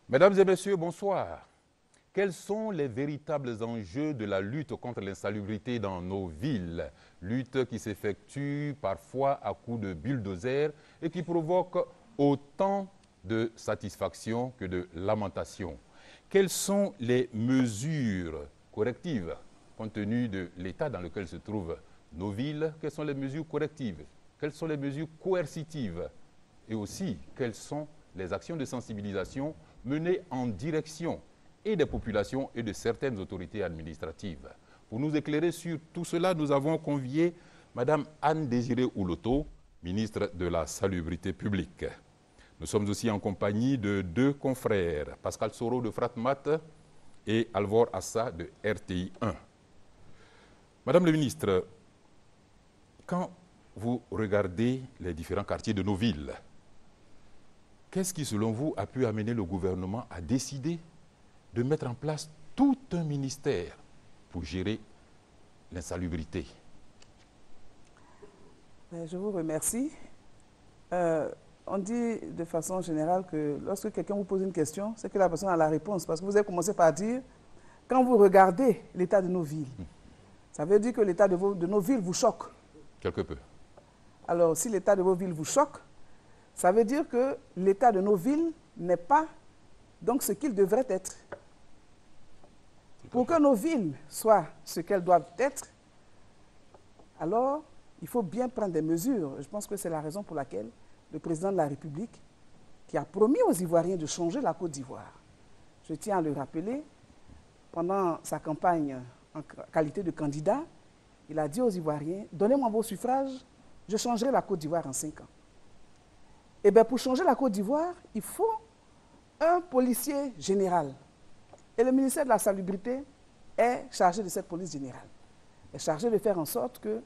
Mesdames et messieurs, bonsoir. Quels sont les véritables enjeux de la lutte contre l'insalubrité dans nos villes? Lutte qui s'effectue parfois à coups de bulldozer et qui provoque autant de satisfaction que de lamentation. Quelles sont les mesures correctives compte tenu de l'état dans lequel se trouvent nos villes? Quelles sont les mesures correctives? Quelles sont les mesures coercitives? Et aussi, quelles sont les actions de sensibilisation menées en direction et des populations et de certaines autorités administratives? Pour nous éclairer sur tout cela, nous avons convié Mme Anne-Désirée Ouloto, ministre de la Salubrité publique. Nous sommes aussi en compagnie de deux confrères, Pascal Soro de Fratmat et Alvor Assa de RTI 1. Madame le ministre, quand vous regardez les différents quartiers de nos villes, qu'est-ce qui, selon vous, a pu amener le gouvernement à décider de mettre en place tout un ministère pour gérer l'insalubrité? Je vous remercie. On dit de façon générale que lorsque quelqu'un vous pose une question, c'est que la personne a la réponse. Parce que vous avez commencé par dire, quand vous regardez l'état de nos villes, ça veut dire que l'état de nos villes vous choque. Quelque peu. Alors, si l'état de vos villes vous choque, ça veut dire que l'état de nos villes n'est pas donc ce qu'il devrait être. Pour que nos villes soient ce qu'elles doivent être, alors il faut bien prendre des mesures. Je pense que c'est la raison pour laquelle le président de la République, qui a promis aux Ivoiriens de changer la Côte d'Ivoire, je tiens à le rappeler, pendant sa campagne en qualité de candidat, il a dit aux Ivoiriens, donnez-moi vos suffrages, je changerai la Côte d'Ivoire en 5 ans. Eh bien, pour changer la Côte d'Ivoire, il faut un policier général. Et le ministère de la Salubrité est chargé de cette police générale. Est chargé de faire en sorte que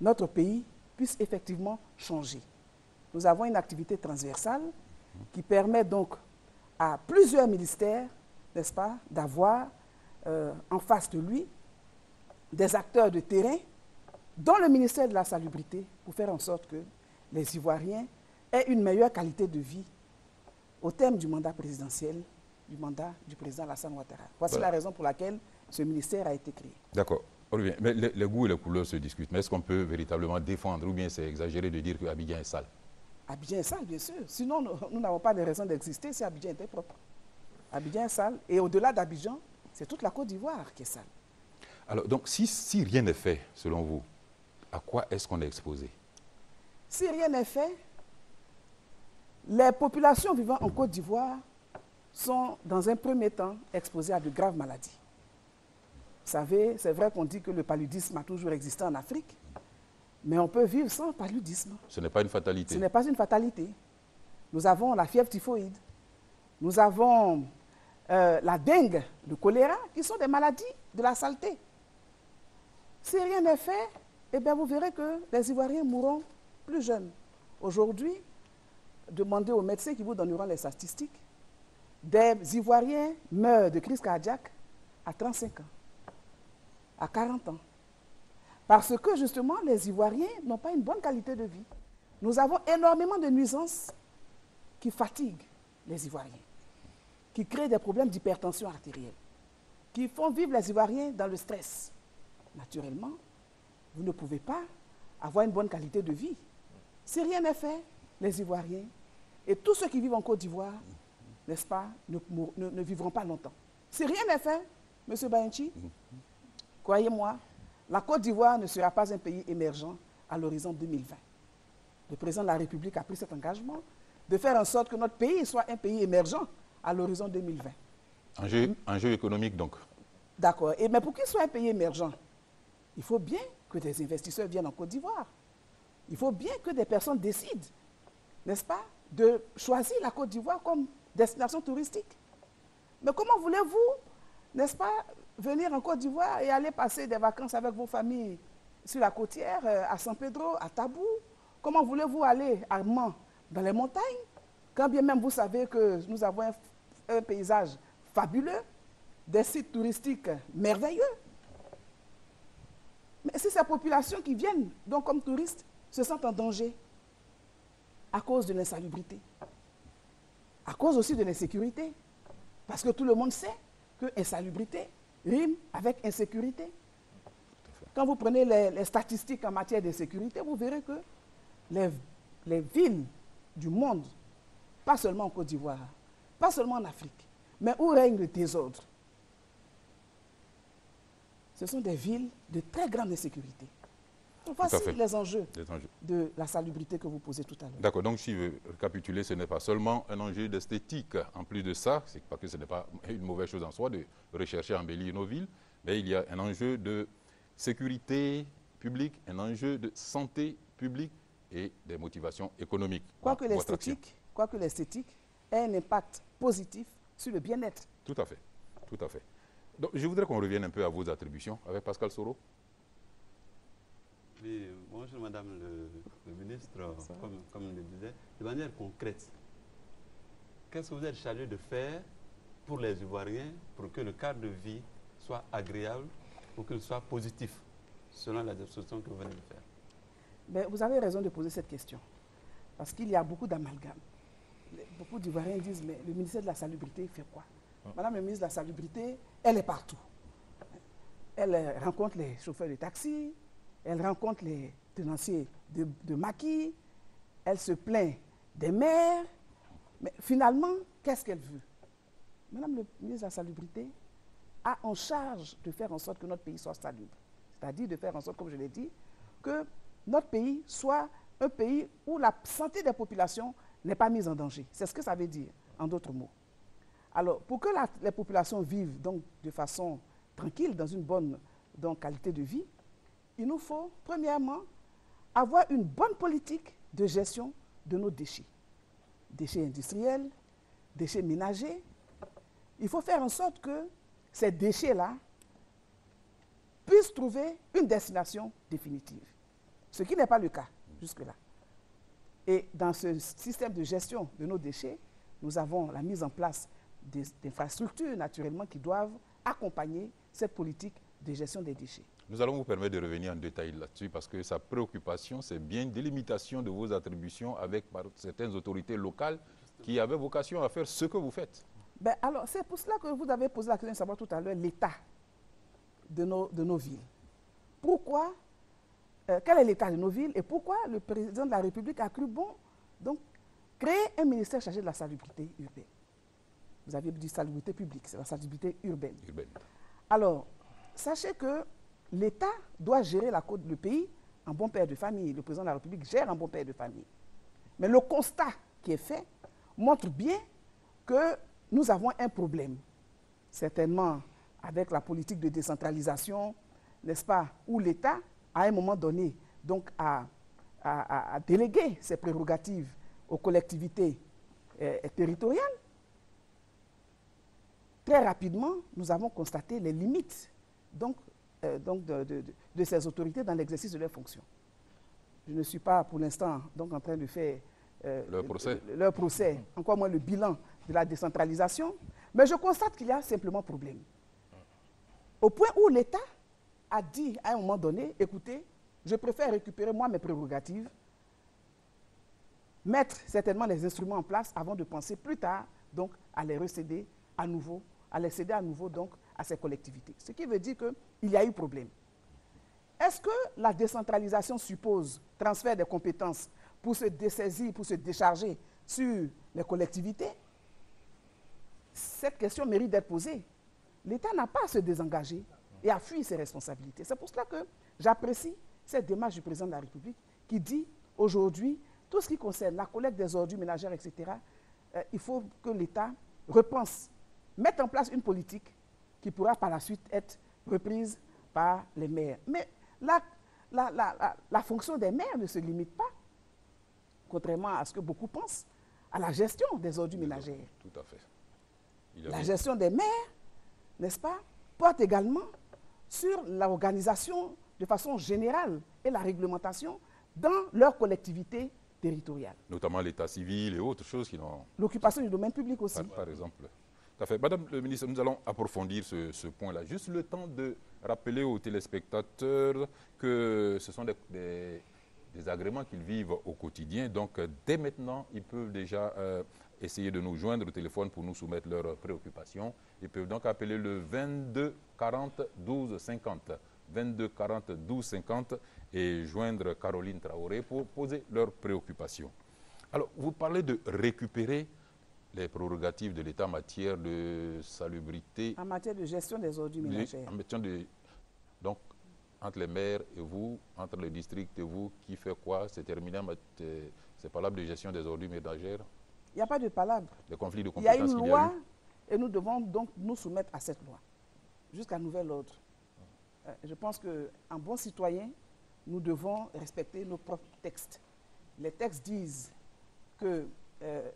notre pays puisse effectivement changer. Nous avons une activité transversale qui permet donc à plusieurs ministères, n'est-ce pas, d'avoir en face de lui des acteurs de terrain, dont le ministère de la Salubrité, pour faire en sorte que les Ivoiriens aient une meilleure qualité de vie au terme du mandat présidentiel, du mandat du président Alassane Ouattara. Voici la raison pour laquelle ce ministère a été créé. D'accord. Mais les goûts et les couleurs se discutent. Mais est-ce qu'on peut véritablement défendre, ou bien c'est exagéré de dire que Abidjan est sale? Abidjan est sale, bien sûr. Sinon, nous n'avons pas de raison d'exister si Abidjan était propre. Abidjan est sale. Et au-delà d'Abidjan, c'est toute la Côte d'Ivoire qui est sale. Alors, donc, si rien n'est fait, selon vous, à quoi est-ce qu'on est exposé? Si rien n'est fait, les populations vivant en Côte d'Ivoire sont, dans un premier temps, exposées à de graves maladies. Vous savez, c'est vrai qu'on dit que le paludisme a toujours existé en Afrique, mais on peut vivre sans paludisme. Ce n'est pas une fatalité. Ce n'est pas une fatalité. Nous avons la fièvre typhoïde, nous avons la dengue, le choléra, qui sont des maladies de la saleté. Si rien n'est fait, eh bien vous verrez que les Ivoiriens mourront plus jeunes. Aujourd'hui, demandez aux médecins qui vous donneront les statistiques, des Ivoiriens meurent de crise cardiaque à 35 ans, à 40 ans. Parce que justement, les Ivoiriens n'ont pas une bonne qualité de vie. Nous avons énormément de nuisances qui fatiguent les Ivoiriens, qui créent des problèmes d'hypertension artérielle, qui font vivre les Ivoiriens dans le stress. Naturellement, vous ne pouvez pas avoir une bonne qualité de vie. Si rien n'est fait, les Ivoiriens et tous ceux qui vivent en Côte d'Ivoire, n'est-ce pas, ne vivront pas longtemps. Si rien n'est fait, M. Bayenchi, croyez-moi, la Côte d'Ivoire ne sera pas un pays émergent à l'horizon 2020. Le président de la République a pris cet engagement de faire en sorte que notre pays soit un pays émergent à l'horizon 2020. Enjeu économique, donc. D'accord. Mais pour qu'il soit un pays émergent, il faut bien que des investisseurs viennent en Côte d'Ivoire. Il faut bien que des personnes décident, n'est-ce pas, de choisir la Côte d'Ivoire comme destination touristique. Mais comment voulez-vous, n'est-ce pas, venir en Côte d'Ivoire et aller passer des vacances avec vos familles sur la côtière, à San Pedro, à Tabou? Comment voulez-vous aller à Mans, dans les montagnes, quand bien même vous savez que nous avons un paysage fabuleux, des sites touristiques merveilleux? Mais si ces populations qui viennent donc comme touristes se sentent en danger à cause de l'insalubrité, à cause aussi de l'insécurité, Parce que tout le monde sait que insalubrité rime avec insécurité. Quand vous prenez les statistiques en matière de sécurité, vous verrez que les villes du monde, pas seulement en Côte d'Ivoire, pas seulement en Afrique, mais où règne le désordre, ce sont des villes de très grande insécurité. Donc voici les enjeux de la salubrité que vous posez tout à l'heure. D'accord, donc si je veux récapituler, ce n'est pas seulement un enjeu d'esthétique. En plus de ça, c'est parce que ce n'est pas une mauvaise chose en soi de rechercher à embellir nos villes, mais il y a un enjeu de sécurité publique, un enjeu de santé publique et des motivations économiques. Quoique l'esthétique ait un impact positif sur le bien-être. Tout à fait, tout à fait. Donc, je voudrais qu'on revienne un peu à vos attributions avec Pascal Soro. Oui, bonjour Madame le ministre, comme je le disais, de manière concrète, qu'est-ce que vous êtes chargé de faire pour les Ivoiriens pour que le cadre de vie soit agréable, pour qu'il soit positif, selon la description que vous venez de faire? Ben, vous avez raison de poser cette question, parce qu'il y a beaucoup d'amalgames. Beaucoup d'Ivoiriens disent, mais le ministère de la Salubrité fait quoi? Madame le ministre de la Salubrité, elle est partout. Elle rencontre les chauffeurs de taxi, elle rencontre les tenanciers de maquis, elle se plaint des maires, mais finalement, qu'est-ce qu'elle veut? Madame le ministre de la Salubrité a en charge de faire en sorte que notre pays soit salubre. C'est-à-dire de faire en sorte, comme je l'ai dit, que notre pays soit un pays où la santé des populations n'est pas mise en danger. C'est ce que ça veut dire, en d'autres mots. Alors, pour que les populations vivent donc de façon tranquille, dans une bonne qualité de vie, il nous faut, premièrement, avoir une bonne politique de gestion de nos déchets. Déchets industriels, déchets ménagers. Il faut faire en sorte que ces déchets-là puissent trouver une destination définitive. Ce qui n'est pas le cas jusque-là. Et dans ce système de gestion de nos déchets, nous avons la mise en place d'infrastructures, naturellement, qui doivent accompagner cette politique de gestion des déchets. Nous allons vous permettre de revenir en détail là-dessus parce que sa préoccupation, c'est bien délimitation de vos attributions avec par certaines autorités locales qui avaient vocation à faire ce que vous faites. Ben alors, c'est pour cela que vous avez posé la question de savoir tout à l'heure l'état de nos villes. Pourquoi, quel est l'état de nos villes et pourquoi le président de la République a cru bon donc créer un ministère chargé de la salubrité urbaine. Vous avez dit salubrité publique, c'est la salubrité urbaine. Alors, sachez que l'État doit gérer le pays en bon père de famille. Le président de la République gère en bon père de famille. Mais le constat qui est fait montre bien que nous avons un problème. Certainement avec la politique de décentralisation, n'est-ce pas, où l'État, à un moment donné, donc a délégué ses prérogatives aux collectivités territoriales. Très rapidement, nous avons constaté les limites de ces autorités dans l'exercice de leurs fonctions. Je ne suis pas pour l'instant en train de faire leur procès, encore moins le bilan de la décentralisation, mais je constate qu'il y a simplement problème. Au point où l'État a dit à un moment donné, écoutez, je préfère récupérer moi mes prérogatives, mettre certainement les instruments en place avant de penser plus tard donc à les recéder à nouveau, donc à ces collectivités. Ce qui veut dire qu'il y a eu problème. Est-ce que la décentralisation suppose transfert des compétences pour se dessaisir, pour se décharger sur les collectivités? Cette question mérite d'être posée. L'État n'a pas à se désengager et à fuir ses responsabilités. C'est pour cela que j'apprécie cette démarche du président de la République qui dit aujourd'hui, tout ce qui concerne la collecte des ordures ménagères, etc., il faut que l'État repense, mette en place une politique qui pourra par la suite être reprise par les maires. Mais la fonction des maires ne se limite pas, contrairement à ce que beaucoup pensent, à la gestion des ordures ménagères. Tout à fait. La gestion des maires, n'est-ce pas, porte également sur l'organisation de façon générale et la réglementation dans leur collectivité territoriale. Notamment l'état civil et autres choses qui n'ont... L'occupation du domaine public aussi. Par exemple. Tout à fait. Madame le ministre, nous allons approfondir ce point-là. Juste le temps de rappeler aux téléspectateurs que ce sont des désagréments qu'ils vivent au quotidien. Donc, dès maintenant, ils peuvent déjà essayer de nous joindre au téléphone pour nous soumettre leurs préoccupations. Ils peuvent donc appeler le 22 40 12 50. 22 40 12 50 et joindre Caroline Traoré pour poser leurs préoccupations. Alors, vous parlez de récupérer les prérogatives de l'État en matière de salubrité. En matière de gestion des ordures ménagères. Donc, entre les maires et vous, entre les districts et vous, qui fait quoi? C'est terminé, c'est palable de gestion des ordures ménagères? Il n'y a pas de palabre. Les conflits de Il y a compétences une qu'il y a loi eu. et nous devons donc nous soumettre à cette loi, jusqu'à nouvel ordre. Je pense qu'en bon citoyen, nous devons respecter nos propres textes. Les textes disent que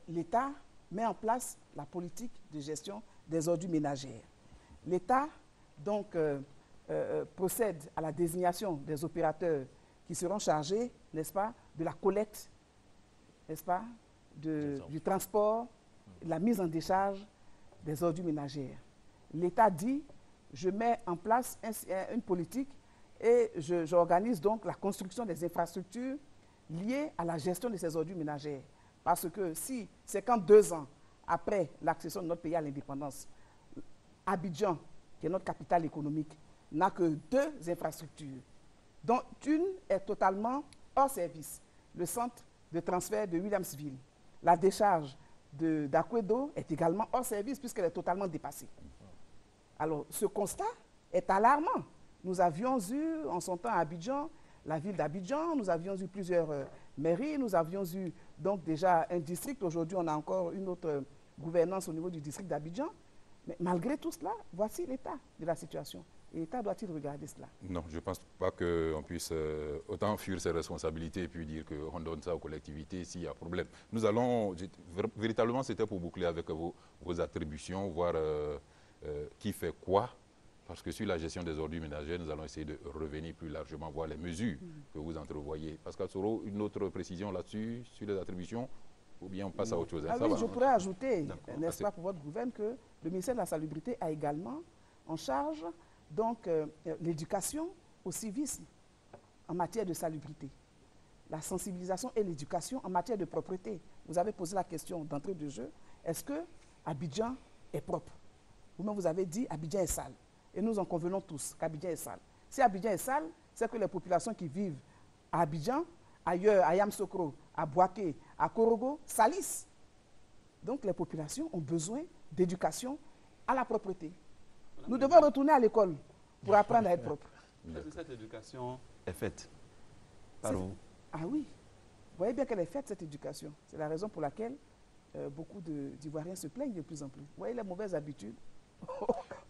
l'État met en place la politique de gestion des ordures ménagères. L'État, donc, procède à la désignation des opérateurs qui seront chargés, n'est-ce pas, de la collecte, n'est-ce pas, du transport, de la mise en décharge des ordures ménagères. L'État dit, je mets en place une politique et j'organise donc la construction des infrastructures liées à la gestion de ces ordures ménagères. Parce que si 52 ans après l'accession de notre pays à l'indépendance, Abidjan, qui est notre capitale économique, n'a que 2 infrastructures, dont une est totalement hors service, le centre de transfert de Williamsville. La décharge d'Akwedo est également hors service puisqu'elle est totalement dépassée. Alors, ce constat est alarmant. Nous avions eu, en son temps à Abidjan, la ville d'Abidjan, nous avions eu plusieurs mairies, nous avions eu donc déjà un district. Aujourd'hui, on a encore une autre gouvernance au niveau du district d'Abidjan. Mais malgré tout cela, voici l'état de la situation. Et l'État doit-il regarder cela? Non, je ne pense pas qu'on puisse autant fuir ses responsabilités et puis dire qu'on donne ça aux collectivités s'il y a problème. Nous allons, véritablement, c'était pour boucler avec vos attributions, voir qui fait quoi. Parce que sur la gestion des ordures ménagères, nous allons essayer de revenir plus largement, voir les mesures que vous entrevoyez. Pascal Soro, une autre précision là-dessus, sur les attributions, ou bien on passe à autre chose? Ah oui, je pourrais ajouter, n'est-ce pas, pour votre gouvernement, que le ministère de la Salubrité a également en charge donc l'éducation au civisme en matière de salubrité, la sensibilisation et l'éducation en matière de propreté. Vous avez posé la question d'entrée de jeu, est-ce que Abidjan est propre? Vous-même vous avez dit Abidjan est sale. Et nous en convenons tous qu'Abidjan est sale. Si Abidjan est sale, c'est que les populations qui vivent à Abidjan, ailleurs, à Yamsokro, à Boaké, à Korogo, salissent. Donc les populations ont besoin d'éducation à la propreté. Nous devons retourner à l'école pour apprendre à être propre. Est-ce que cette éducation est faite par vous? Ah oui. Vous voyez bien qu'elle est faite, cette éducation. C'est la raison pour laquelle beaucoup d'Ivoiriens se plaignent de plus en plus. Vous voyez les mauvaises habitudes.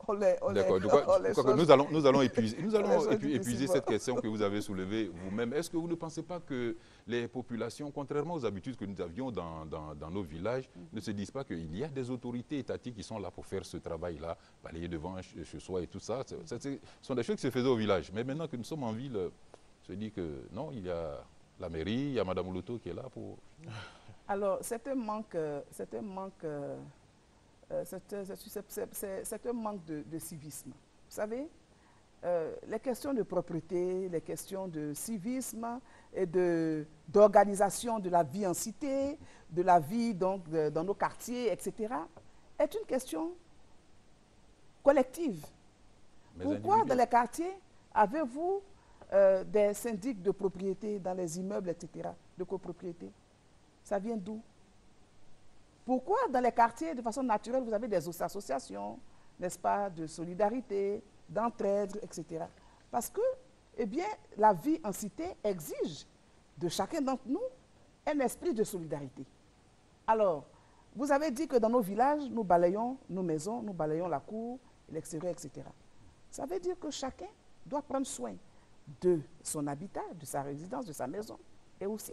Nous allons épuiser cette question que vous avez soulevée vous-même. Est-ce que vous ne pensez pas que les populations, contrairement aux habitudes que nous avions dans nos villages, ne se disent pas qu'il y a des autorités étatiques qui sont là pour faire ce travail-là, balayer devant chez soi et tout ça? Ce sont des choses qui se faisaient au village. Mais maintenant que nous sommes en ville, on se dit que non, il y a la mairie, il y a Mme Louto qui est là pour... Alors, c'est un manque de civisme. Vous savez, les questions de propreté, les questions de civisme et d'organisation de la vie en cité, de la vie donc, dans nos quartiers, etc., est une question collective. Mais pourquoi dans les quartiers avez-vous des syndics de propriété dans les immeubles, etc., de copropriété? Ça vient d'où? Pourquoi dans les quartiers, de façon naturelle, vous avez des associations, n'est-ce pas, de solidarité, d'entraide, etc. Parce que, eh bien, la vie en cité exige de chacun d'entre nous un esprit de solidarité. Alors, vous avez dit que dans nos villages, nous balayons nos maisons, nous balayons la cour, l'extérieur, etc. Ça veut dire que chacun doit prendre soin de son habitat, de sa résidence, de sa maison, et aussi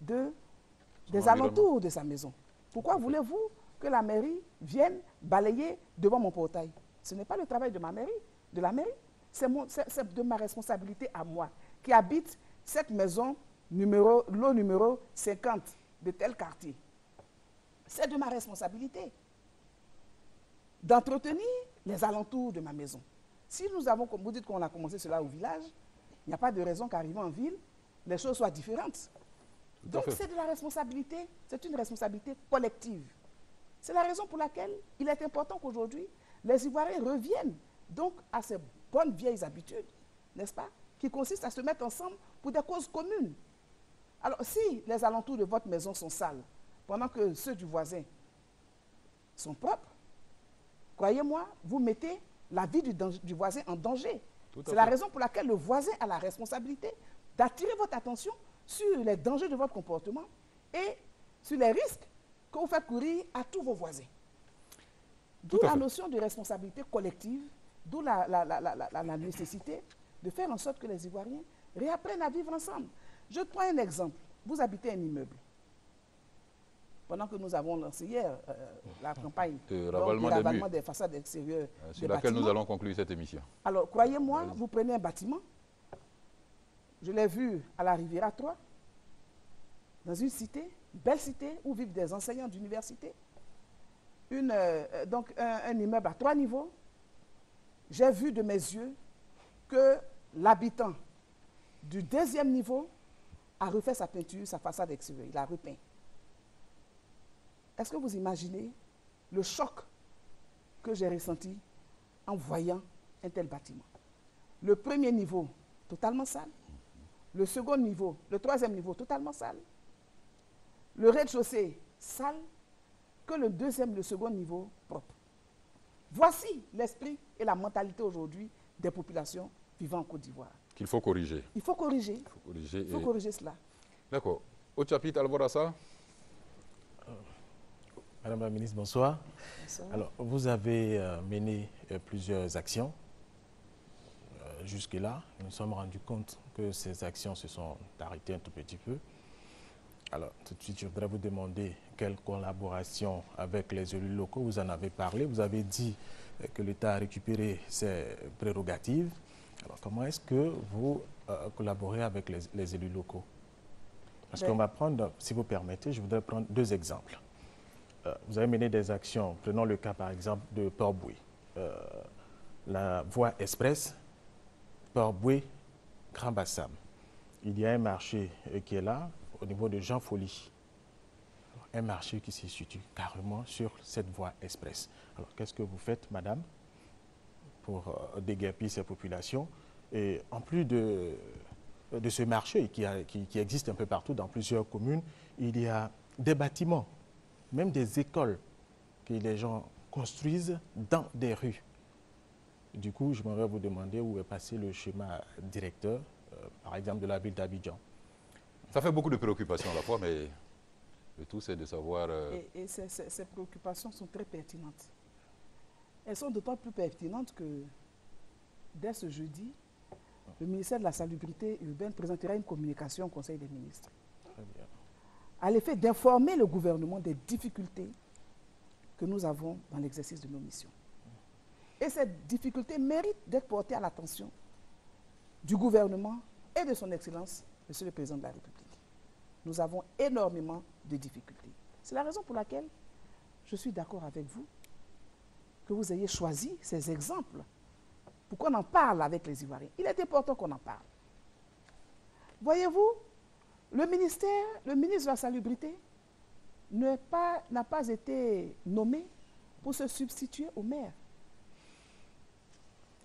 des alentours de sa maison. Pourquoi voulez-vous que la mairie vienne balayer devant mon portail? Ce n'est pas le travail de ma mairie, de la mairie. C'est de ma responsabilité à moi, qui habite cette maison, lot numéro 50 de tel quartier. C'est de ma responsabilité d'entretenir les alentours de ma maison. Si nous avons, comme vous dites qu'on a commencé cela au village, il n'y a pas de raison qu'arrivant en ville, les choses soient différentes. Tout à Donc fait. c'est de la responsabilité, c'est une responsabilité collective. C'est la raison pour laquelle il est important qu'aujourd'hui, les Ivoiriens reviennent donc à ces bonnes vieilles habitudes, n'est-ce pas, qui consistent à se mettre ensemble pour des causes communes. Alors si les alentours de votre maison sont sales, pendant que ceux du voisin sont propres, croyez-moi, vous mettez la vie du voisin en danger. Tout à C'est la fait. raison pour laquelle le voisin a la responsabilité d'attirer votre attention sur les dangers de votre comportement et sur les risques que vous faites courir à tous vos voisins. D'où Tout à la fait. notion de responsabilité collective, d'où la nécessité de faire en sorte que les Ivoiriens réapprennent à vivre ensemble. Je prends un exemple. Vous habitez un immeuble. Pendant que nous avons lancé hier la campagne De donc, ravalement de des ravalement murs. des façades extérieures Sur des laquelle nous bâtiments. allons conclure cette émission. Alors, croyez-moi, vous prenez un bâtiment. Je l'ai vu à la Riviera 3, dans une cité, belle cité, où vivent des enseignants d'université. Donc, un immeuble à 3 niveaux. J'ai vu de mes yeux que l'habitant du 2e niveau a refait sa peinture, sa façade extérieure. Il a repeint. Est-ce que vous imaginez le choc que j'ai ressenti en voyant un tel bâtiment? Le 1er niveau, totalement sale. Le 2e niveau, le 3e niveau, totalement sale. Le rez-de-chaussée, sale. Que le 2e, le 2e niveau, propre. Voici l'esprit et la mentalité aujourd'hui des populations vivant en Côte d'Ivoire. Qu'il faut corriger. Il faut corriger. Il faut corriger cela. D'accord. Au chapitre Alvorassa. Madame la ministre, bonsoir. Bonsoir. Alors, vous avez mené plusieurs actions. Jusque-là, nous nous sommes rendus compte que ces actions se sont arrêtées un tout petit peu. Alors, tout de suite, je voudrais vous demander quelle collaboration avec les élus locaux. Vous en avez parlé. Vous avez dit que l'État a récupéré ses prérogatives. Alors, comment est-ce que vous collaborez avec les élus locaux? Parce qu'on va prendre, si vous permettez, je voudrais prendre 2 exemples. Vous avez mené des actions, prenons le cas par exemple de Port-Boué. La voie express, Port-Boué, Grand Bassam. Il y a un marché qui est là, au niveau de Jean Folly. Un marché qui se situe carrément sur cette voie express. Alors, qu'est-ce que vous faites, madame, pour déguerpir ces populations? Et en plus de ce marché qui existe un peu partout dans plusieurs communes, il y a des bâtiments, même des écoles que les gens construisent dans des rues. Du coup, je m'aimerais vous demander où est passé le schéma directeur, par exemple, de la ville d'Abidjan. Ça fait beaucoup de préoccupations à la fois, mais le tout, c'est de savoir... Et ces préoccupations sont très pertinentes. Elles sont d'autant plus pertinentes que dès ce jeudi, le ministère de la Salubrité urbaine présentera une communication au Conseil des ministres Très bien. à l'effet d'informer le gouvernement des difficultés que nous avons dans l'exercice de nos missions. Et cette difficulté mérite d'être portée à l'attention du gouvernement et de son Excellence, Monsieur le Président de la République. Nous avons énormément de difficultés. C'est la raison pour laquelle je suis d'accord avec vous que vous ayez choisi ces exemples pour qu'on en parle avec les Ivoiriens. Il est important qu'on en parle. Voyez-vous, le ministre de la Salubrité n'a pas été nommé pour se substituer au maire.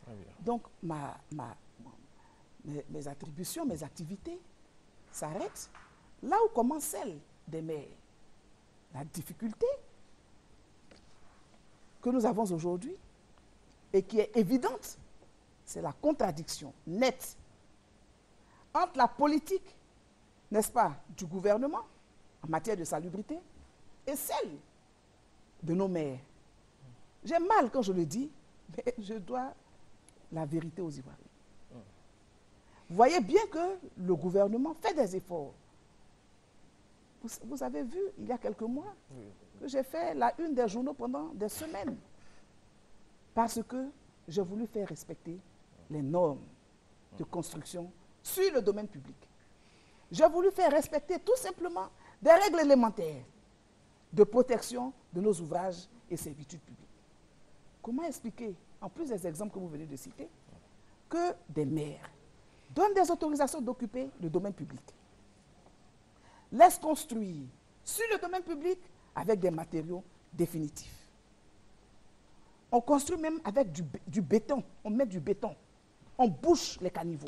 Très bien. Donc, mes attributions, mes activités s'arrêtent là où commence celle des maires. La difficulté que nous avons aujourd'hui et qui est évidente, c'est la contradiction nette entre la politique, n'est-ce pas, du gouvernement en matière de salubrité et celle de nos maires. J'ai mal quand je le dis, mais je dois la vérité aux Ivoiriens. Vous voyez bien que le gouvernement fait des efforts. Vous avez vu, il y a quelques mois, que j'ai fait la une des journaux pendant des semaines. Parce que j'ai voulu faire respecter les normes de construction sur le domaine public. J'ai voulu faire respecter tout simplement des règles élémentaires de protection de nos ouvrages et servitudes publiques. Comment expliquer, en plus des exemples que vous venez de citer, que des maires, donne des autorisations d'occuper le domaine public, laisse construire sur le domaine public avec des matériaux définitifs. On construit même avec du béton, on met du béton, on bouche les caniveaux.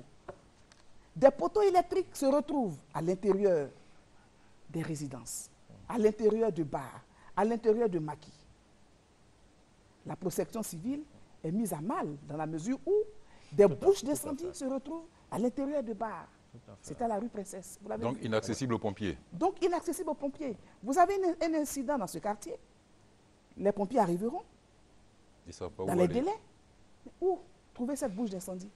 Des poteaux électriques se retrouvent à l'intérieur des résidences, à l'intérieur de bars, à l'intérieur de maquis. La protection civile est mise à mal dans la mesure où des bouches d'incendie se retrouvent à l'intérieur de bars. C'est à la rue Princesse. Donc inaccessible aux pompiers. Donc inaccessible aux pompiers. Vous avez un incident dans ce quartier, les pompiers arriveront dans les délais. Mais où trouver cette bouche d'incendie?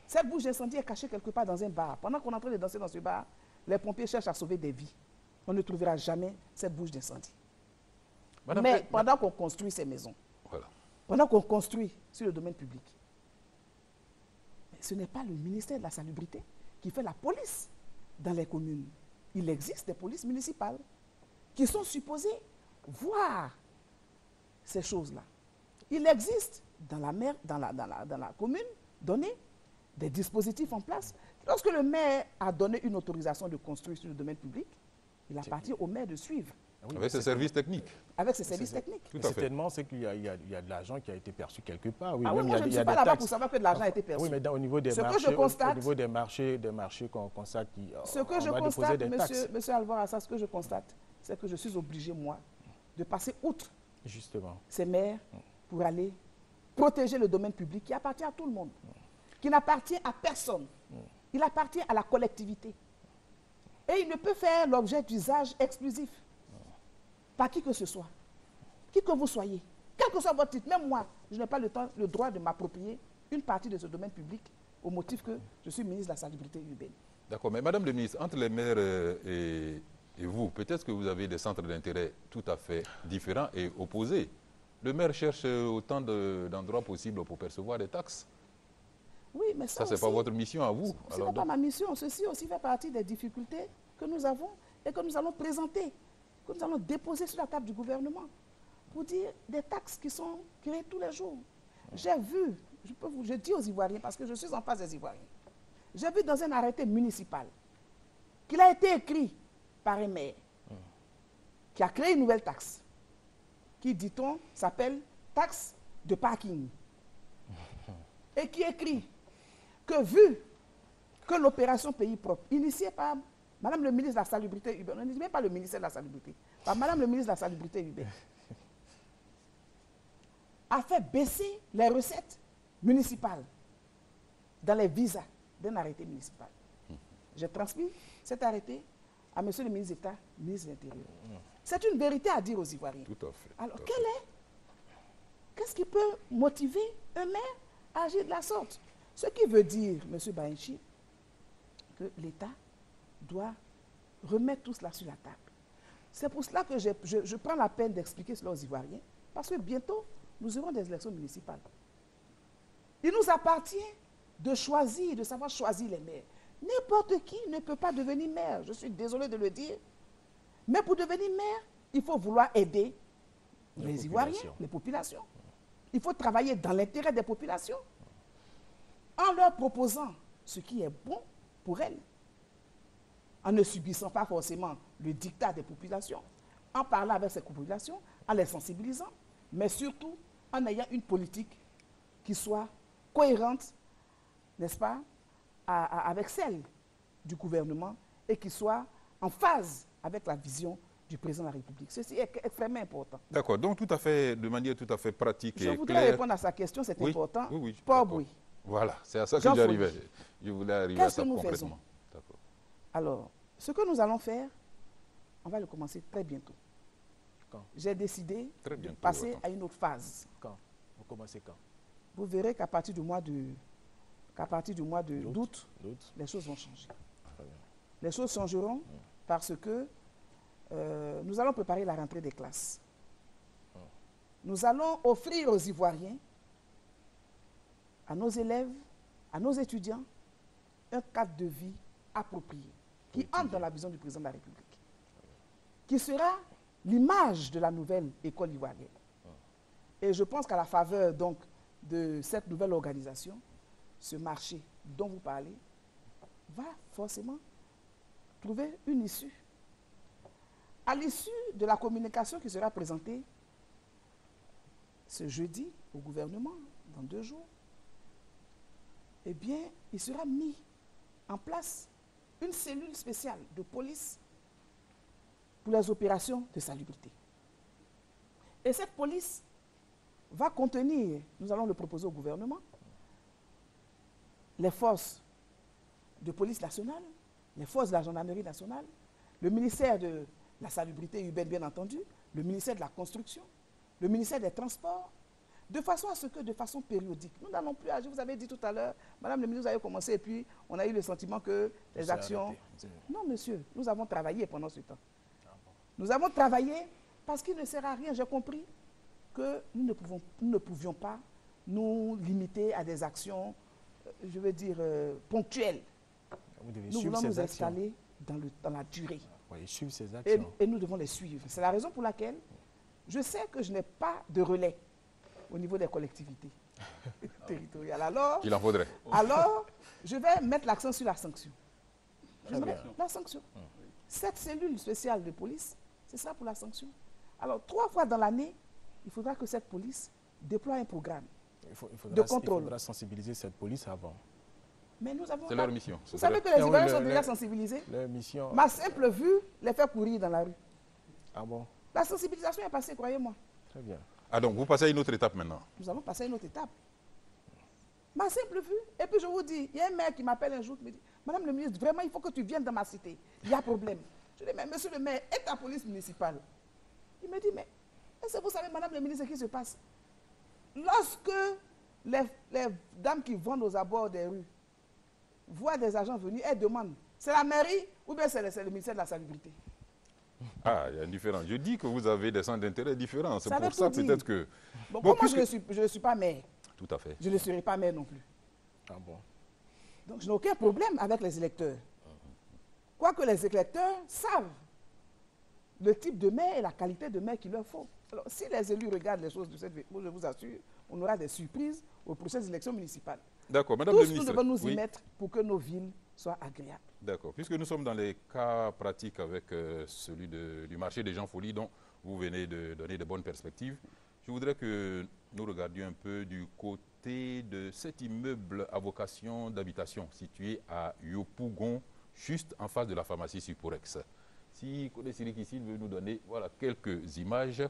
Cette bouche d'incendie est cachée quelque part dans un bar. Pendant qu'on est en train de danser dans ce bar, les pompiers cherchent à sauver des vies. On ne trouvera jamais cette bouche d'incendie. Mais pendant qu'on construit ces maisons, pendant qu'on construit sur le domaine public, ce n'est pas le ministère de la Salubrité qui fait la police dans les communes. Il existe des polices municipales qui sont supposées voir ces choses-là. Il existe dans la commune donnée des dispositifs en place. Lorsque le maire a donné une autorisation de construire sur le domaine public, il appartient au maire de suivre. Oui, avec ses services techniques. Avec ses services techniques. Certainement, c'est qu'il y a de l'argent qui a été perçu quelque part. Oui, moi, je ne suis pas là-bas pour savoir que de l'argent a été perçu. Oui, mais au niveau des marchés, qu'on constate ce que je constate, monsieur Alvaro Assa, ce que je constate, c'est que je suis obligé, moi, de passer outre ces maires pour aller protéger le domaine public qui appartient à tout le monde, qui n'appartient à personne. Il appartient à la collectivité. Et il ne peut faire l'objet d'usage exclusif par qui que ce soit, qui que vous soyez, quel que soit votre titre. Même moi, je n'ai pas le droit de m'approprier une partie de ce domaine public au motif que je suis ministre de la Salubrité urbaine. D'accord, mais Madame le ministre, entre les maires et vous, peut-être que vous avez des centres d'intérêt tout à fait différents et opposés. Le maire cherche autant d'endroits possibles pour percevoir des taxes. Oui, mais ça c'est pas votre mission à vous. Ce n'est pas ma mission. Ceci aussi fait partie des difficultés que nous avons et que nous allons présenter, que nous allons déposer sur la table du gouvernement pour dire des taxes qui sont créées tous les jours. J'ai vu, je dis aux Ivoiriens, parce que je suis en face des Ivoiriens, j'ai vu dans un arrêté municipal qu'il a été écrit par un maire qui a créé une nouvelle taxe qui, dit-on, s'appelle taxe de parking. Et qui écrit que vu que l'opération Pays propre, initiée par Madame le ministre de la Salubrité urbaine, on ne dit même pas le ministère de la Salubrité, par Madame le ministre de la Salubrité urbaine, a fait baisser les recettes municipales dans les visas d'un arrêté municipal. J'ai transmis cet arrêté à Monsieur le ministre d'État, ministre de l'Intérieur. C'est une vérité à dire aux Ivoiriens. Tout à fait. Alors, qu'est-ce qui peut motiver un maire à agir de la sorte? Ce qui veut dire, M. Baïnchi, que l'État doit remettre tout cela sur la table. C'est pour cela que je prends la peine d'expliquer cela aux Ivoiriens, parce que bientôt, nous aurons des élections municipales. Il nous appartient de choisir, de savoir choisir les maires. N'importe qui ne peut pas devenir maire, je suis désolé de le dire. Mais pour devenir maire, il faut vouloir aider les Ivoiriens, les populations. Il faut travailler dans l'intérêt des populations, en leur proposant ce qui est bon pour elles, en ne subissant pas forcément le dictat des populations, en parlant avec ces populations, en les sensibilisant, mais surtout en ayant une politique qui soit cohérente, n'est-ce pas, avec celle du gouvernement et qui soit en phase avec la vision du président de la République. Ceci est extrêmement important. D'accord, donc de manière tout à fait pratique et claire. Je voudrais répondre à sa question, c'est important. Oui, pas bruit. Voilà, c'est à ça que j'arrivais. Je voulais arriver à ça concrètement. Alors, ce que nous allons faire, on va le commencer très bientôt. Quand? J'ai décidé de passer à une autre phase. Quand? Vous commencez quand? Vous verrez qu'à partir du mois d'août, les choses vont changer. Les choses changeront parce que nous allons préparer la rentrée des classes. Nous allons offrir aux Ivoiriens, à nos élèves, à nos étudiants, un cadre de vie approprié, qui entre dans la vision du président de la République, qui sera l'image de la nouvelle école ivoirienne. Et je pense qu'à la faveur donc de cette nouvelle organisation, ce marché dont vous parlez va forcément trouver une issue. À l'issue de la communication qui sera présentée ce jeudi au gouvernement, dans 2 jours, eh bien, il sera mis en place une cellule spéciale de police pour les opérations de salubrité. Et cette police va contenir, nous allons le proposer au gouvernement, les forces de police nationale, les forces de la gendarmerie nationale, le ministère de la salubrité urbaine, bien entendu, le ministère de la construction, le ministère des transports, de façon à ce que, de façon périodique, nous n'allons plus agir. Vous avez dit tout à l'heure, Madame le ministre, vous avez commencé et puis on a eu le sentiment que les actions... Non, monsieur, nous avons travaillé pendant ce temps. Nous avons travaillé parce qu'il ne sert à rien. J'ai compris que nous ne pouvions pas nous limiter à des actions, je veux dire, ponctuelles. Nous voulons nous installer dans la durée. Oui, suivre ces actions. Et nous devons les suivre. C'est la raison pour laquelle je sais que je n'ai pas de relais au niveau des collectivités territoriales. Alors, il en faudrait. Alors, je vais mettre l'accent sur la sanction. La sanction. Cette cellule spéciale de police, ce sera pour la sanction. Alors, 3 fois dans l'année, il faudra que cette police déploie un programme de contrôle. Il faudra sensibiliser cette police avant. Mais nous avons... C'est leur mission. Vous savez que les Ivoiriens sont déjà sensibilisés. Leur mission... Ma simple vue les fait courir dans la rue. Ah bon? La sensibilisation est passée, croyez-moi. Très bien. Ah donc, vous passez à une autre étape maintenant. Nous allons passer à une autre étape. Ma simple vue. Et puis je vous dis, il y a un maire qui m'appelle un jour, qui me dit, Madame le ministre, vraiment, il faut que tu viennes dans ma cité. Il y a problème. Je dis, mais monsieur le maire, et ta police municipale? Il me dit, mais est-ce que vous savez, Madame le ministre, ce qui se passe? Lorsque les dames qui vendent aux abords des rues voient des agents venir, elles demandent, c'est la mairie ou bien c'est le ministère de la salubrité? Ah, il y a une différence. Je dis que vous avez des centres d'intérêt différents. C'est Ça pour veut ça tout dire. peut-être que... Bon, Bon, moi, puisque- je ne suis pas maire. Tout à fait. Je ne serai pas maire non plus. Ah bon? Donc, je n'ai aucun problème avec les électeurs. Quoique les électeurs savent le type de maire et la qualité de maire qu'il leur faut. Alors, si les élus regardent les choses de cette façon, je vous assure, on aura des surprises aux prochaines élections municipales. D'accord, Madame le Tous, nous ministre. devons nous y Oui. mettre pour que nos villes soient agréables. D'accord. Puisque nous sommes dans les cas pratiques avec celui du marché des gens-folies dont vous venez de donner de bonnes perspectives, je voudrais que nous regardions un peu du côté de cet immeuble à vocation d'habitation situé à Yopougon, juste en face de la pharmacie Suporex. Si Kodé Sirik ici veut nous donner voilà, quelques images.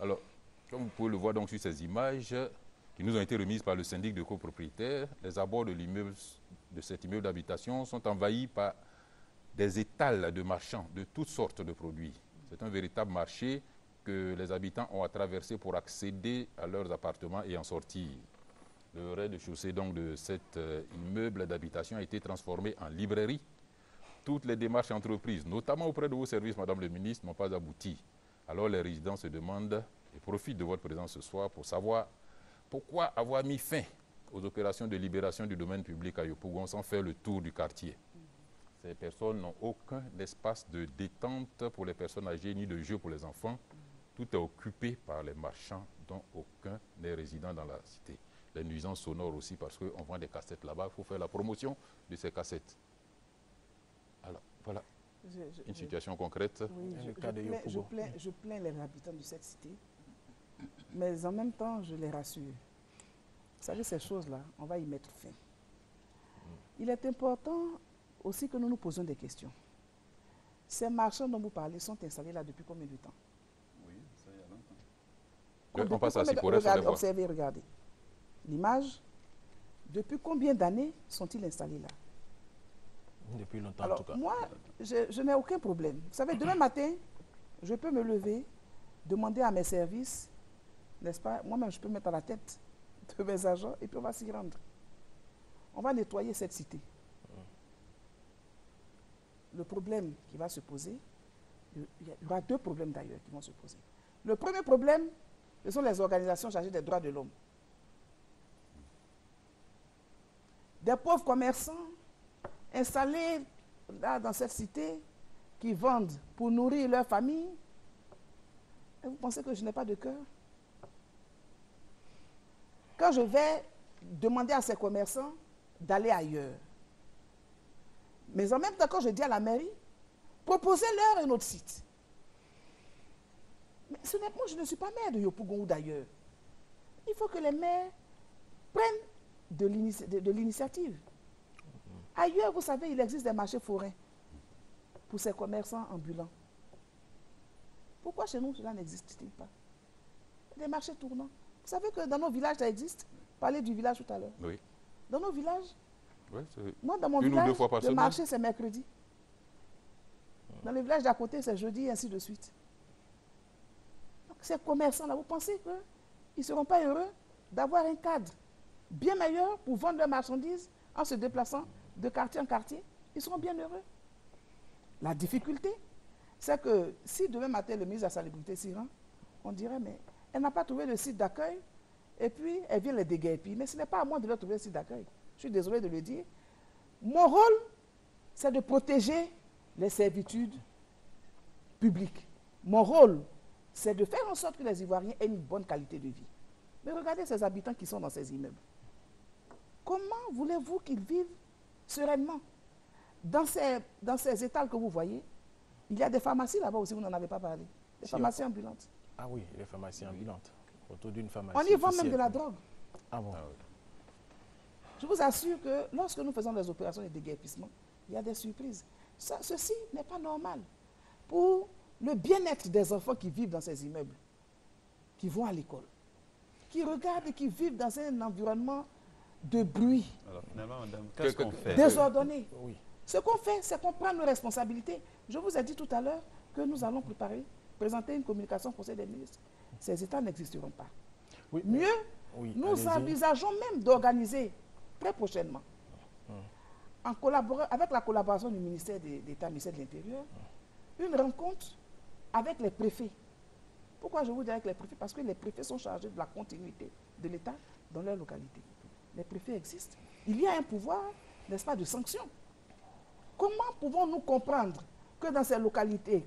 Alors, comme vous pouvez le voir donc sur ces images qui nous ont été remises par le syndic de copropriétaires, les abords de l'immeuble, de cet immeuble d'habitation sont envahis par des étals de marchands de toutes sortes de produits. C'est un véritable marché que les habitants ont à traverser pour accéder à leurs appartements et en sortir. Le rez-de-chaussée donc de cet immeuble d'habitation a été transformé en librairie. Toutes les démarches entreprises, notamment auprès de vos services, Madame le ministre, n'ont pas abouti. Alors les résidents se demandent et profitent de votre présence ce soir pour savoir pourquoi avoir mis fin aux opérations de libération du domaine public à Yopougon sans faire le tour du quartier. Ces personnes n'ont aucun espace de détente pour les personnes âgées ni de jeu pour les enfants. Tout est occupé par les marchands dont aucun n'est résident dans la cité. Les nuisances sonores aussi parce qu'on vend des cassettes là-bas. Il faut faire la promotion de ces cassettes. Alors, voilà une situation concrète. Oui, Le cas de Yopougon. je plains les habitants de cette cité, mais en même temps, je les rassure. Vous savez, ces choses-là, on va y mettre fin. Il est important aussi que nous nous posons des questions. Ces marchands dont vous parlez sont installés là depuis combien de temps? Oui, ça il y a longtemps. On passe à Combien de- Siporex, on les regardez, voit. observez, regardez. L'image, depuis combien d'années sont-ils installés là? Depuis longtemps en Alors, tout cas. moi, je n'ai aucun problème. Vous savez, demain matin, je peux me lever, demander à mes services, n'est-ce pas? Moi-même, je peux mettre à la tête de mes agents et puis on va s'y rendre. On va nettoyer cette cité. Le problème qui va se poser, il y aura 2 problèmes d'ailleurs qui vont se poser. Le premier problème, ce sont les organisations chargées des droits de l'homme. Des pauvres commerçants installés là dans cette cité qui vendent pour nourrir leur famille. Et vous pensez que je n'ai pas de cœur? Quand je vais demander à ces commerçants d'aller ailleurs. Mais en même temps, quand je dis à la mairie, proposez-leur un autre site. Mais moi, je ne suis pas maire de Yopougon ou d'ailleurs. Il faut que les maires prennent de l'initiative. Ailleurs, vous savez, il existe des marchés forains pour ces commerçants ambulants. Pourquoi chez nous, cela n'existe-t-il pas? Des marchés tournants. Vous savez que dans nos villages, ça existe. Parlez du village tout à l'heure. Oui. Dans nos villages, Ouais, moi, dans mon une ou village, deux fois par le semaine. marché, c'est mercredi. Dans le village d'à côté, c'est jeudi, et ainsi de suite. Donc, ces commerçants-là, vous pensez qu'ils ne seront pas heureux d'avoir un cadre bien meilleur pour vendre leurs marchandises en se déplaçant de quartier en quartier? Ils seront bien heureux. La difficulté, c'est que si demain matin, le ministre de la Salubrité s'y rend, on dirait, mais elle n'a pas trouvé de site d'accueil, et puis elle vient les déguerpir. Mais ce n'est pas à moi de leur trouver un site d'accueil. Je suis désolé de le dire. Mon rôle, c'est de protéger les servitudes publiques. Mon rôle, c'est de faire en sorte que les Ivoiriens aient une bonne qualité de vie. Mais regardez ces habitants qui sont dans ces immeubles. Comment voulez-vous qu'ils vivent sereinement? Dans ces étals que vous voyez, il y a des pharmacies là-bas aussi, vous n'en avez pas parlé. Des pharmacies ambulantes. Ah oui, les pharmacies ambulantes. Autour d'une pharmacie. On y vend même officielle. de la drogue. Ah bon. Je vous assure que lorsque nous faisons des opérations de déguerpissement, il y a des surprises. Ceci n'est pas normal. Pour le bien-être des enfants qui vivent dans ces immeubles, qui vont à l'école, qui regardent et qui vivent dans un environnement de bruit, Alors finalement, madame, qu'est-ce qu'on fait? désordonné. Oui. Ce qu'on fait, c'est qu'on prend nos responsabilités. Je vous ai dit tout à l'heure que nous allons présenter une communication au Conseil des ministres. Ces États n'existeront pas. Oui, Mieux, oui, nous allez-y. envisageons même d'organiser très prochainement, avec la collaboration du ministère d'État, ministère de l'Intérieur, une rencontre avec les préfets. Pourquoi je vous dis avec les préfets? Parce que les préfets sont chargés de la continuité de l'État dans leur localité. Les préfets existent. Il y a un pouvoir, n'est-ce pas, de sanction. Comment pouvons-nous comprendre que dans ces localités,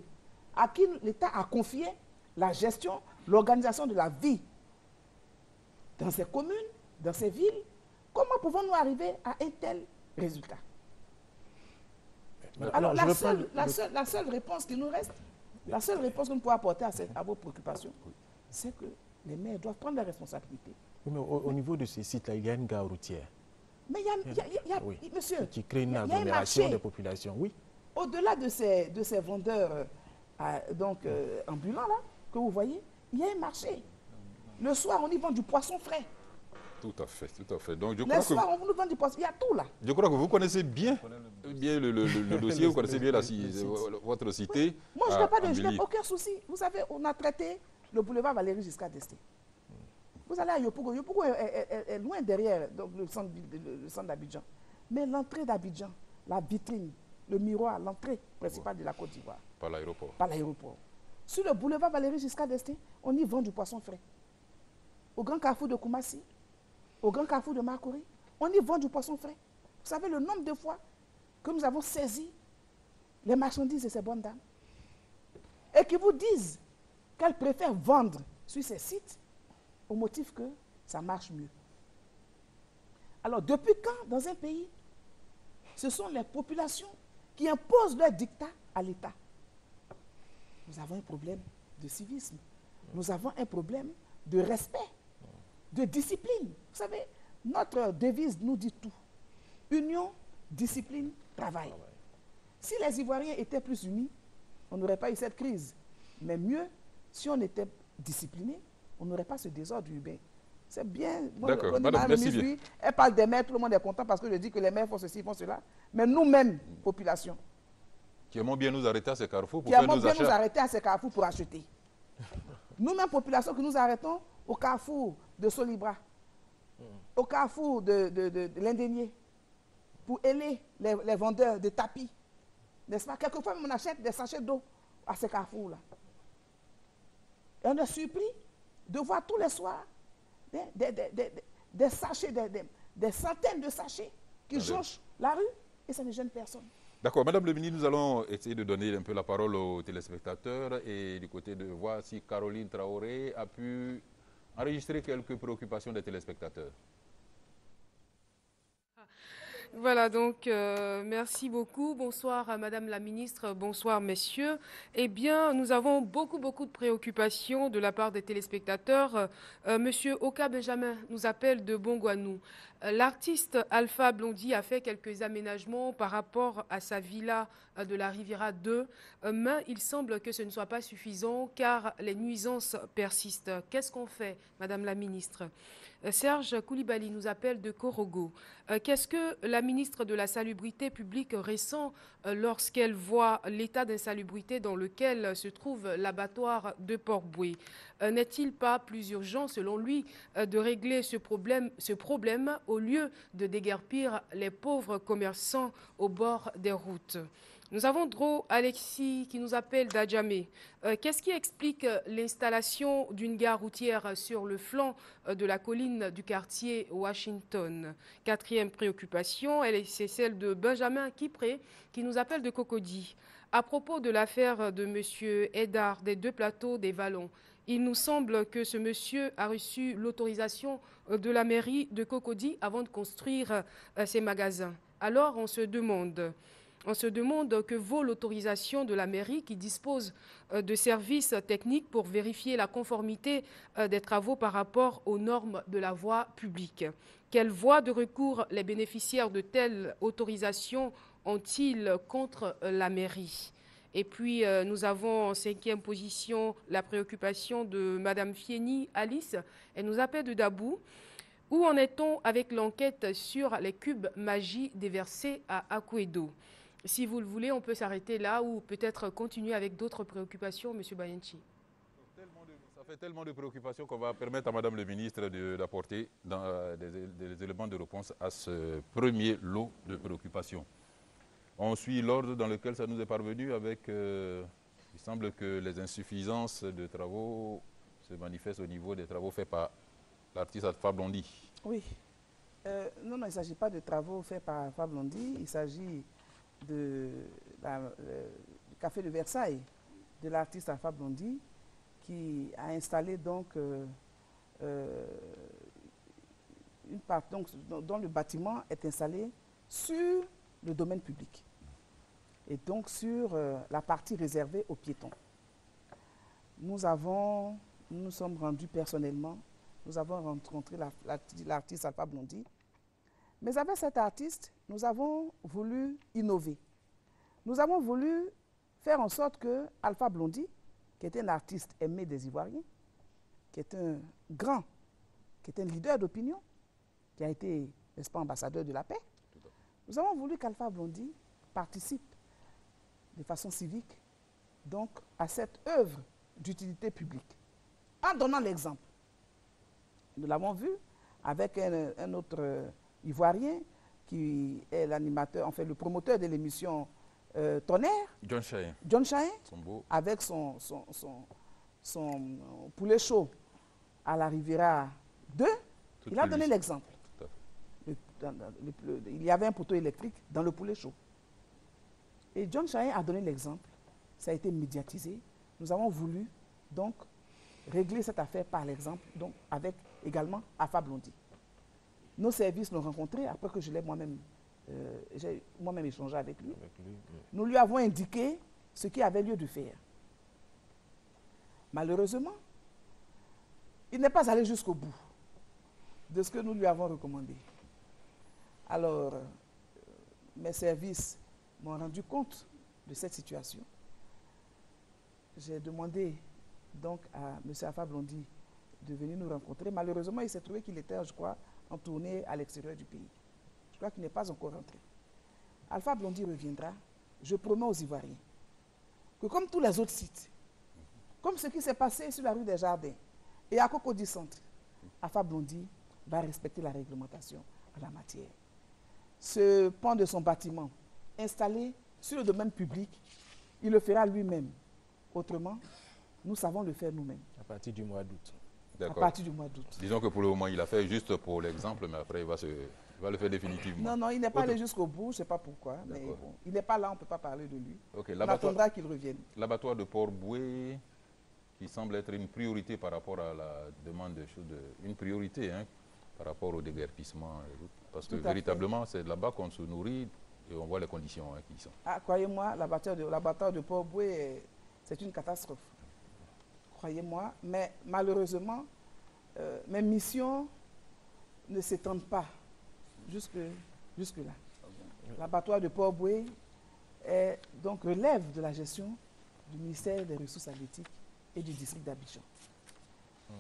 à qui l'État a confié la gestion, l'organisation de la vie, dans ces communes, dans ces villes, comment pouvons-nous arriver à un tel résultat? Alors, la seule réponse qui nous reste, la seule réponse que nous pouvons apporter à vos préoccupations, c'est que les maires doivent prendre leurs responsabilités. Oui, mais au niveau de ces sites-là, il y a une gare routière. Mais il y a Oui. monsieur, Qui crée une il y a un agglomération marché. des populations. Oui. Au-delà de ces vendeurs ambulants là, que vous voyez, il y a un marché. Le soir, on y vend du poisson frais. Tout à fait, tout à fait. Donc, Le soir, on nous vend du poisson. Il y a tout là. je crois que vous connaissez bien le dossier, vous connaissez bien votre cité. Moi, je à n'ai Mbili. aucun souci. Vous savez, on a traité le boulevard Valéry jusqu'à Desté. Vous allez à Yopougon. Yopougon est loin derrière donc, le centre d'Abidjan. Mais l'entrée d'Abidjan, la vitrine, le miroir, l'entrée principale de la Côte d'Ivoire, Par l'aéroport. par l'aéroport. Sur le boulevard Valéry jusqu'à Desté, on y vend du poisson frais. Au grand carrefour de Koumassi, au grand carrefour de Makori, on y vend du poisson frais. Vous savez le nombre de fois que nous avons saisi les marchandises de ces bonnes dames et qui vous disent qu'elles préfèrent vendre sur ces sites au motif que ça marche mieux. Alors, depuis quand, dans un pays, ce sont les populations qui imposent leur dictat à l'État? Nous avons un problème de civisme. Nous avons un problème de respect, de discipline. Vous savez, notre devise nous dit tout. Union, discipline, travail. Si les Ivoiriens étaient plus unis, on n'aurait pas eu cette crise. Mais mieux, si on était discipliné, on n'aurait pas ce désordre urbain. C'est bien. D'accord, madame, merci bien. Lui, elle parle des maires, tout le monde est content parce que je dis que les maires font ceci, font cela. Mais nous-mêmes, population, Qui aimons bien nous arrêter à ces carrefours pour qui faire aimons nos bien nous achats. arrêter à ces carrefours pour acheter. Nous-mêmes, population, que nous arrêtons au carrefour de Solibra, au carrefour de l'Indénier, pour ailer les vendeurs de tapis. N'est-ce pas? Quelquefois, on achète des sachets d'eau à ces carrefours-là. Et on est surpris de voir tous les soirs des sachets, des centaines de sachets qui jonchent la rue et ça ne gêne personne. D'accord, Madame le ministre, nous allons essayer de donner un peu la parole aux téléspectateurs et du côté de voir si Caroline Traoré a pu enregistrer quelques préoccupations des téléspectateurs. Voilà, donc merci beaucoup. Bonsoir à Madame la Ministre, bonsoir messieurs. Eh bien, nous avons beaucoup de préoccupations de la part des téléspectateurs. Monsieur Oka Benjamin nous appelle de Bongouanou. L'artiste Alpha Blondy a fait quelques aménagements par rapport à sa villa de la Riviera 2, mais il semble que ce ne soit pas suffisant car les nuisances persistent. Qu'est-ce qu'on fait, Madame la Ministre? Serge Koulibaly nous appelle de Korogo. Qu'est-ce que la ministre de la Salubrité publique ressent lorsqu'elle voit l'état d'insalubrité dans lequel se trouve l'abattoir de Port-Boué? N'est-il pas plus urgent, selon lui, de régler ce problème au lieu de déguerpir les pauvres commerçants au bord des routes? Nous avons Dro Alexis qui nous appelle d'Adjamé. Qu'est-ce qui explique l'installation d'une gare routière sur le flanc de la colline du quartier Washington? Quatrième préoccupation, c'est celle de Benjamin Kipré qui nous appelle de Cocody. À propos de l'affaire de M. Edard des deux plateaux des Vallons, il nous semble que ce monsieur a reçu l'autorisation de la mairie de Cocody avant de construire ses magasins. Alors on se demande que vaut l'autorisation de la mairie qui dispose de services techniques pour vérifier la conformité des travaux par rapport aux normes de la voie publique. Quelle voie de recours les bénéficiaires de telles autorisations ont-ils contre la mairie? Et puis, nous avons en cinquième position la préoccupation de Madame Fieni Alice. Elle nous appelle de Dabou. Où en est-on avec l'enquête sur les cubes magie déversés à Akouedo? Si vous le voulez, on peut s'arrêter là ou peut-être continuer avec d'autres préoccupations, M. Bayenchi. Ça fait tellement de préoccupations qu'on va permettre à Madame le ministre d'apporter des éléments de réponse à ce premier lot de préoccupations. On suit l'ordre dans lequel ça nous est parvenu avec... il semble que les insuffisances de travaux se manifestent au niveau des travaux faits par l'artiste Alpha Blondy. Oui. Non, il ne s'agit pas de travaux faits par Alpha Blondy, il s'agit du café de Versailles de l'artiste Alpha Blondy qui a installé donc une part dont le bâtiment est installé sur le domaine public et donc sur la partie réservée aux piétons. Nous nous sommes rendus personnellement, nous avons rencontré l'artiste Alpha Blondy. Mais avec cet artiste, nous avons voulu innover. Nous avons voulu faire en sorte que Alpha Blondy, qui est un artiste aimé des Ivoiriens, qui est un grand, qui est un leader d'opinion, qui a été, n'est-ce pas, ambassadeur de la paix, nous avons voulu qu'Alpha Blondy participe de façon civique donc, à cette œuvre d'utilité publique, en donnant l'exemple. Nous l'avons vu avec un autre Ivoirien qui est l'animateur, enfin le promoteur de l'émission Tonnerre, John Chahin, avec son poulet chaud à la Riviera 2, il a donné l'exemple. Il y avait un poteau électrique dans le poulet chaud. Et John Chahin a donné l'exemple, ça a été médiatisé. Nous avons voulu donc régler cette affaire par l'exemple, donc avec également Alpha Blondy. Nos services l'ont rencontré après que je l'ai moi-même échangé avec lui. Nous lui avons indiqué ce qui avait lieu de faire. Malheureusement, il n'est pas allé jusqu'au bout de ce que nous lui avons recommandé. Alors, mes services m'ont rendu compte de cette situation. J'ai demandé donc à M. Alpha Blondy de venir nous rencontrer. Malheureusement, il s'est trouvé qu'il était, je crois, en tournée à l'extérieur du pays. Je crois qu'il n'est pas encore rentré. Alpha Blondy reviendra. Je promets aux Ivoiriens que comme tous les autres sites, comme ce qui s'est passé sur la rue des Jardins et à Cocody Centre, Alpha Blondy va respecter la réglementation en la matière. Ce pan de son bâtiment installé sur le domaine public, il le fera lui-même. Autrement, nous savons le faire nous-mêmes. À partir du mois d'août. À partir du mois d'août. Disons que pour le moment, il a fait juste pour l'exemple, mais après, il va le faire définitivement. Non, il n'est pas allé jusqu'au bout, je ne sais pas pourquoi, mais bon, il n'est pas là, on ne peut pas parler de lui. Okay, on attendra qu'il revienne. L'abattoir de Port-Boué, qui semble être une priorité par rapport à la demande une priorité par rapport au déguerpissement. Parce que Tout à fait. véritablement, c'est là-bas qu'on se nourrit et on voit les conditions qui y sont. Ah, croyez-moi, l'abattoir de Port-Boué, c'est une catastrophe. Croyez-moi. Mais malheureusement, mes missions ne s'étendent pas jusque-là. L'abattoir de Port-Boué relève de la gestion du ministère des Ressources halieutiques et du district d'Abidjan.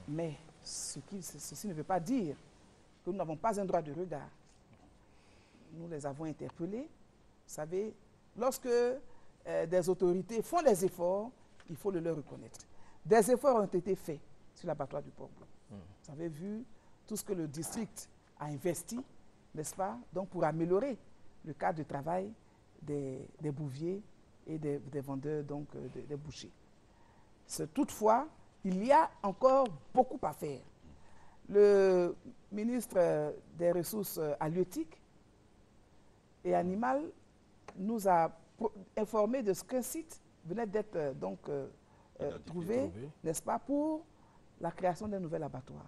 Mais ceci ne veut pas dire que nous n'avons pas un droit de regard. Nous les avons interpellés. Vous savez, lorsque des autorités font des efforts, il faut le leur reconnaître. Des efforts ont été faits sur l'abattoir du Port-Boué. Vous avez vu tout ce que le district a investi, n'est-ce pas, donc pour améliorer le cadre de travail des bouviers et des vendeurs, donc des bouchers. Toutefois, il y a encore beaucoup à faire. Le ministre des Ressources halieutiques et animales nous a informé de ce qu'un site venait d'être trouvé, n'est-ce pas, pour la création d'un nouvel abattoir.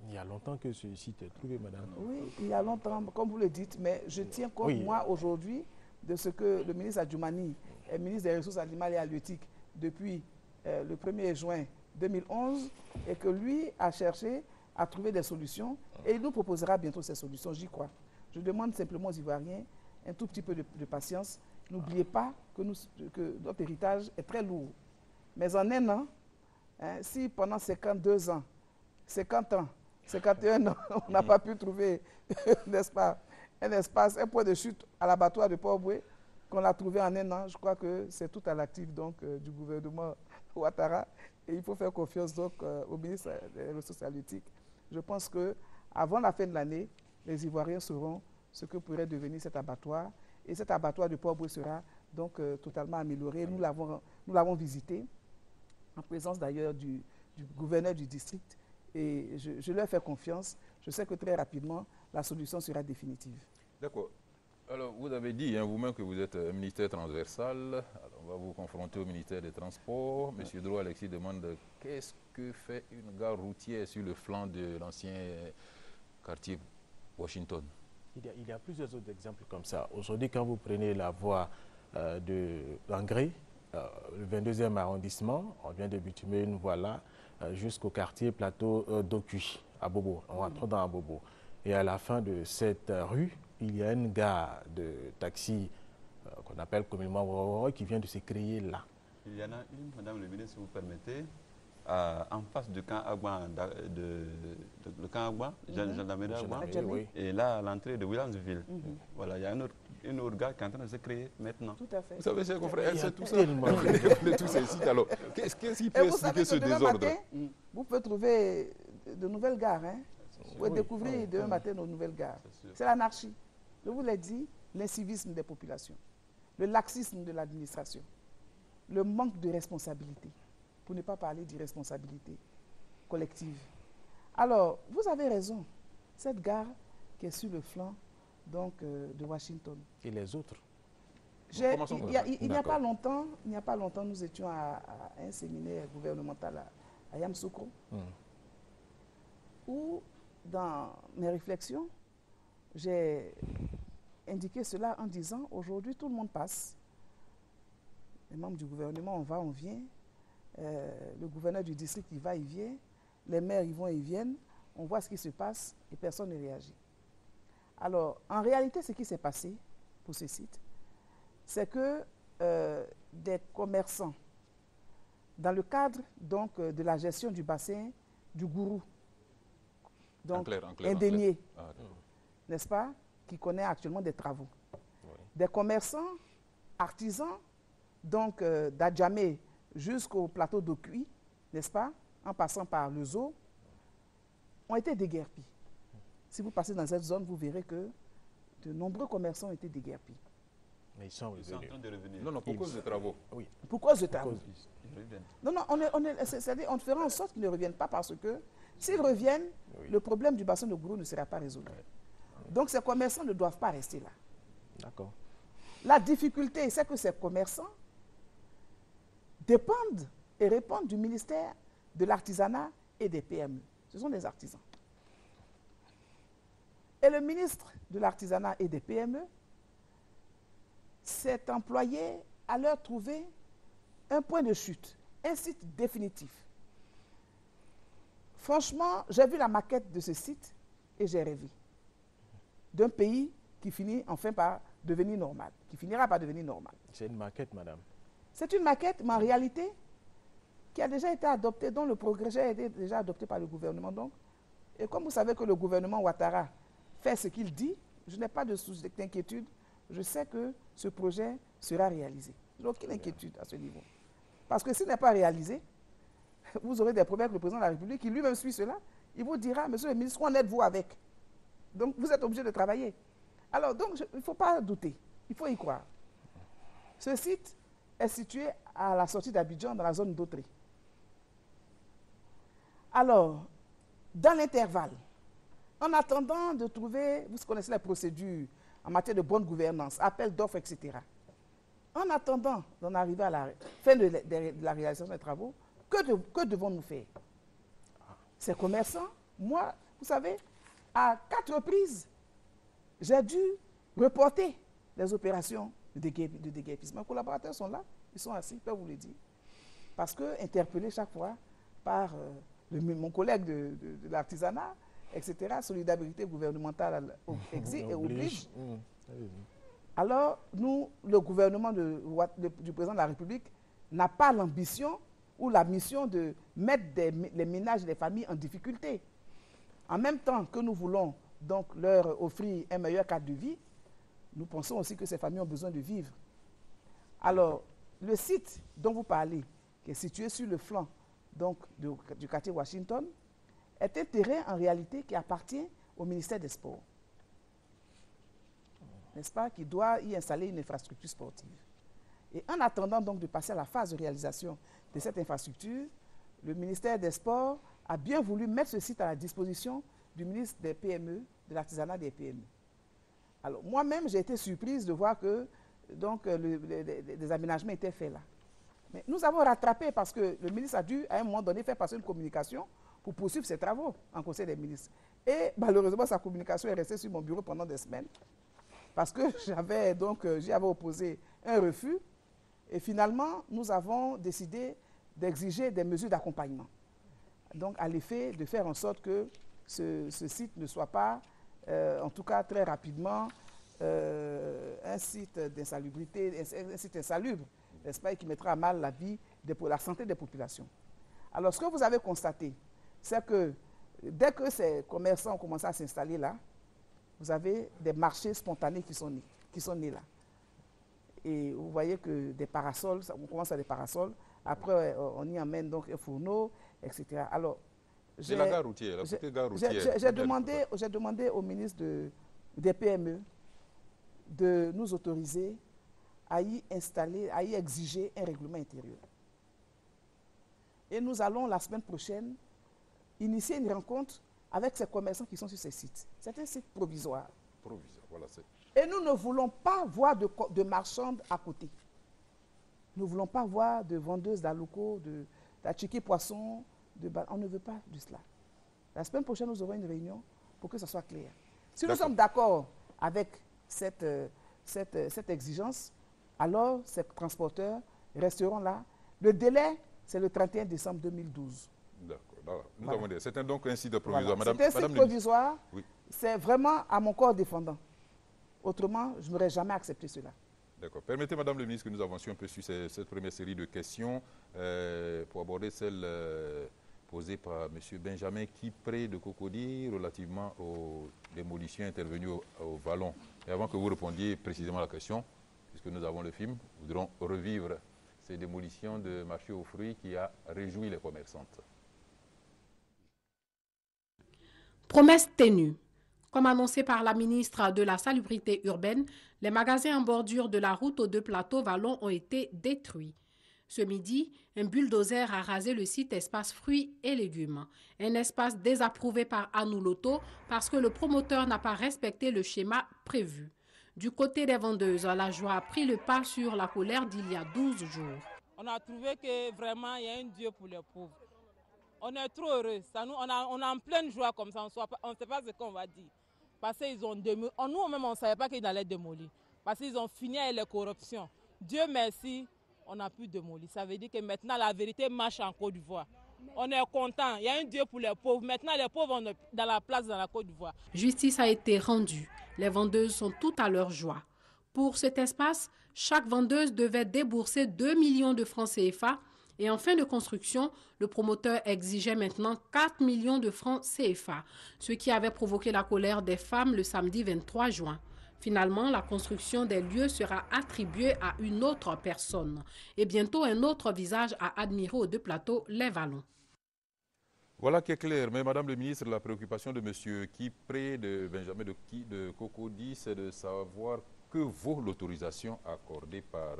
Il y a longtemps que ce site est trouvé, madame. Oui, il y a longtemps, comme vous le dites, mais je tiens compte, moi, aujourd'hui, de ce que le ministre Adjoumani est ministre des Ressources animales et halieutiques depuis le 1er juin 2011 et que lui a cherché à trouver des solutions et il nous proposera bientôt ces solutions, j'y crois. Je demande simplement aux Ivoiriens un tout petit peu de patience. N'oubliez pas que notre héritage est très lourd. Mais en un an, si pendant 52 ans, 50 ans, 51 ans, on n'a pas pu trouver, n'est-ce pas, un espace, un point de chute à l'abattoir de Port-Boué, qu'on a trouvé en un an, je crois que c'est tout à l'actif du gouvernement Ouattara. Et il faut faire confiance donc au ministre des Ressources halieutiques. Je pense qu'avant la fin de l'année, les Ivoiriens sauront ce que pourrait devenir cet abattoir. Et cet abattoir de Port-Boué sera donc totalement amélioré. Nous l'avons visité, en présence d'ailleurs du gouverneur du district. Et je leur fais confiance. Je sais que très rapidement, la solution sera définitive. D'accord. Alors, vous avez dit vous-même que vous êtes un ministère transversal. Alors, on va vous confronter au ministère des Transports. Monsieur Dro Alexis demande qu'est-ce que fait une gare routière sur le flanc de l'ancien quartier Washington? Il y a plusieurs autres exemples comme ça. Aujourd'hui, quand vous prenez la voie d'Angré, le 22e arrondissement, on vient de bitumer une voie là jusqu'au quartier plateau d'Okuy, à Bobo. On rentre dans Bobo. Et à la fin de cette rue, il y a une gare de taxi qu'on appelle communément qui vient de se créer là. Il y en a une, madame le ministre, si vous permettez, en face du camp Agba, le camp Agba, gendarmerie Agba, et là, à l'entrée de Williamsville. Voilà, il y a une autre gare qui est en train de se créer maintenant. Tout à fait. Vous savez, chers confrères, elle sait tout ça. Tous ces sites. Alors, qu'est-ce qui peut expliquer ce désordre? Matin, vous pouvez trouver de nouvelles gares. Vous pouvez découvrir demain matin nos nouvelles gares. C'est l'anarchie. Je vous l'ai dit, l'incivisme des populations, le laxisme de l'administration, le manque de responsabilité, pour ne pas parler d'irresponsabilité collective. Alors, vous avez raison, cette gare qui est sur le flanc donc, de Washington. Et les autres? Il n'y a pas longtemps, nous étions à un séminaire gouvernemental à Yamoussoukro, où, dans mes réflexions, j'ai indiqué cela en disant, aujourd'hui, tout le monde passe. Les membres du gouvernement, on va, on vient. Le gouverneur du district, il va, il vient. Les maires, ils vont, ils viennent. On voit ce qui se passe et personne ne réagit. Alors, en réalité, ce qui s'est passé pour ce site, c'est que des commerçants, dans le cadre donc, de la gestion du bassin du Gourou, donc indénié, n'est-ce pas, qui connaît actuellement des travaux. Oui. Des commerçants, artisans, donc d'Adjamé jusqu'au plateau d'Okuy, n'est-ce pas, en passant par le zoo, ont été déguerpis. Si vous passez dans cette zone, vous verrez que de nombreux commerçants ont été déguerpis. Mais ils sont en train de revenir. Non, pour cause de travaux. Oui. Pour cause de travaux. Ils reviennent. Non, c'est-à-dire on fera en sorte qu'ils ne reviennent pas parce que s'ils reviennent, le problème du bassin de Gourou ne sera pas résolu. Donc ces commerçants ne doivent pas rester là. D'accord. La difficulté, c'est que ces commerçants dépendent et répondent du ministère de l'Artisanat et des PME. Ce sont des artisans. Et le ministre de l'Artisanat et des PME s'est employé à leur trouver un point de chute, un site définitif. Franchement, j'ai vu la maquette de ce site et j'ai rêvé d'un pays qui finit enfin par devenir normal, qui finira par devenir normal. C'est une maquette, madame. C'est une maquette, mais en réalité, qui a déjà été adoptée, dont le projet a été déjà adopté par le gouvernement. Donc, et comme vous savez que le gouvernement Ouattara fait ce qu'il dit, je n'ai pas d'inquiétude. Je sais que ce projet sera réalisé. Je n'ai aucune inquiétude à ce niveau. Parce que s'il n'est pas réalisé, vous aurez des problèmes avec le président de la République qui lui-même suit cela. Il vous dira, monsieur le ministre, qu'en êtes-vous avec? Donc, vous êtes obligé de travailler. Alors, donc, il ne faut pas douter. Il faut y croire. Ce site est situé à la sortie d'Abidjan, dans la zone d'Autré. Alors, dans l'intervalle, en attendant de trouver, vous connaissez la procédure en matière de bonne gouvernance, appel d'offres, etc. En attendant d'en arriver à la fin de la réalisation des travaux, que devons-nous faire? Ces commerçants, moi, vous savez, à 4 reprises, j'ai dû reporter les opérations de déguerpissement. Mes collaborateurs sont là, ils sont assis, ils peuvent vous le dire. Parce que, interpellés chaque fois par mon collègue de l'artisanat, etc., solidarité gouvernementale exige et oblige. Alors, nous, le gouvernement du président de la République n'a pas l'ambition ou la mission de mettre les ménages et les familles en difficulté. En même temps que nous voulons donc leur offrir un meilleur cadre de vie, nous pensons aussi que ces familles ont besoin de vivre. Alors, le site dont vous parlez, qui est situé sur le flanc donc, du quartier Washington, est un terrain en réalité qui appartient au ministère des Sports. N'est-ce pas, qui doit y installer une infrastructure sportive. Et en attendant donc de passer à la phase de réalisation de cette infrastructure, le ministère des Sports a bien voulu mettre ce site à la disposition du ministre des PME, de l'artisanat des PME. Alors moi-même, j'ai été surprise de voir que donc, des aménagements étaient faits là. Mais nous avons rattrapé parce que le ministre a dû, à un moment donné, faire passer une communication pour poursuivre ses travaux en Conseil des ministres. Et malheureusement, sa communication est restée sur mon bureau pendant des semaines parce que j'y avais opposé un refus. Et finalement, nous avons décidé d'exiger des mesures d'accompagnement. Donc, à l'effet de faire en sorte que ce site ne soit pas, en tout cas très rapidement, un site d'insalubrité, un site insalubre, n'est-ce pas, et qui mettra à mal la santé des populations. Alors, ce que vous avez constaté, c'est que dès que ces commerçants ont commencé à s'installer là, vous avez des marchés spontanés qui sont nés là. Et vous voyez que des parasols, on commence à des parasols, après on y emmène donc un fourneau, etc. Alors, j'ai la gare routière, la petite gare routière. J'ai demandé au ministre des PME de nous autoriser à y installer, à y exiger un règlement intérieur. Et nous allons la semaine prochaine initier une rencontre avec ces commerçants qui sont sur ces sites. C'est un site provisoire. Voilà, et nous ne voulons pas voir de marchandes à côté. Nous ne voulons pas voir de vendeuses d'aloko, d'achiki poisson. On ne veut pas de cela. La semaine prochaine, nous aurons une réunion pour que ce soit clair. Si nous sommes d'accord avec cette exigence, alors ces transporteurs resteront là. Le délai, c'est le 31 décembre 2012. D'accord. C'est donc un site provisoire. Voilà. C'est un site provisoire. Oui. C'est vraiment à mon corps défendant. Autrement, je n'aurais jamais accepté cela. D'accord. Permettez, Madame le ministre, que nous avancions un peu sur cette première série de questions pour aborder celle posée par M. Benjamin Kipré de Cocody relativement aux démolitions intervenues au Vallon. Et avant que vous répondiez précisément à la question, puisque nous avons le film, nous voudrons revivre ces démolitions de marché aux fruits qui a réjoui les commerçantes. Promesse ténue. Comme annoncé par la ministre de la Salubrité urbaine, les magasins en bordure de la route aux deux plateaux Vallon ont été détruits. Ce midi, un bulldozer a rasé le site espace fruits et légumes, un espace désapprouvé par Anouloto parce que le promoteur n'a pas respecté le schéma prévu. Du côté des vendeuses, la joie a pris le pas sur la colère d'il y a 12 jours. On a trouvé que vraiment il y a un Dieu pour les pauvres. On est trop heureux. On est en pleine joie comme ça, on ne sait pas ce qu'on va dire. Parce qu'ils ont démoli. Nous-mêmes, on ne savait pas qu'ils allaient démolir. Parce qu'ils ont fini avec les corruptions. Dieu merci, on a pu démolir. Ça veut dire que maintenant, la vérité marche en Côte d'Ivoire. On est content. Il y a un Dieu pour les pauvres. Maintenant, les pauvres ont dans la place dans la Côte d'Ivoire. Justice a été rendue. Les vendeuses sont toutes à leur joie. Pour cet espace, chaque vendeuse devait débourser 2 millions de francs CFA. Et en fin de construction, le promoteur exigeait maintenant 4 millions de francs CFA, ce qui avait provoqué la colère des femmes le samedi 23 juin. Finalement, la construction des lieux sera attribuée à une autre personne. Et bientôt, un autre visage à admirer aux deux plateaux, les Vallons. Voilà qui est clair. Mais Madame le ministre, la préoccupation de M. Kipré, de Benjamin de Cocody, c'est de savoir que vaut l'autorisation accordée par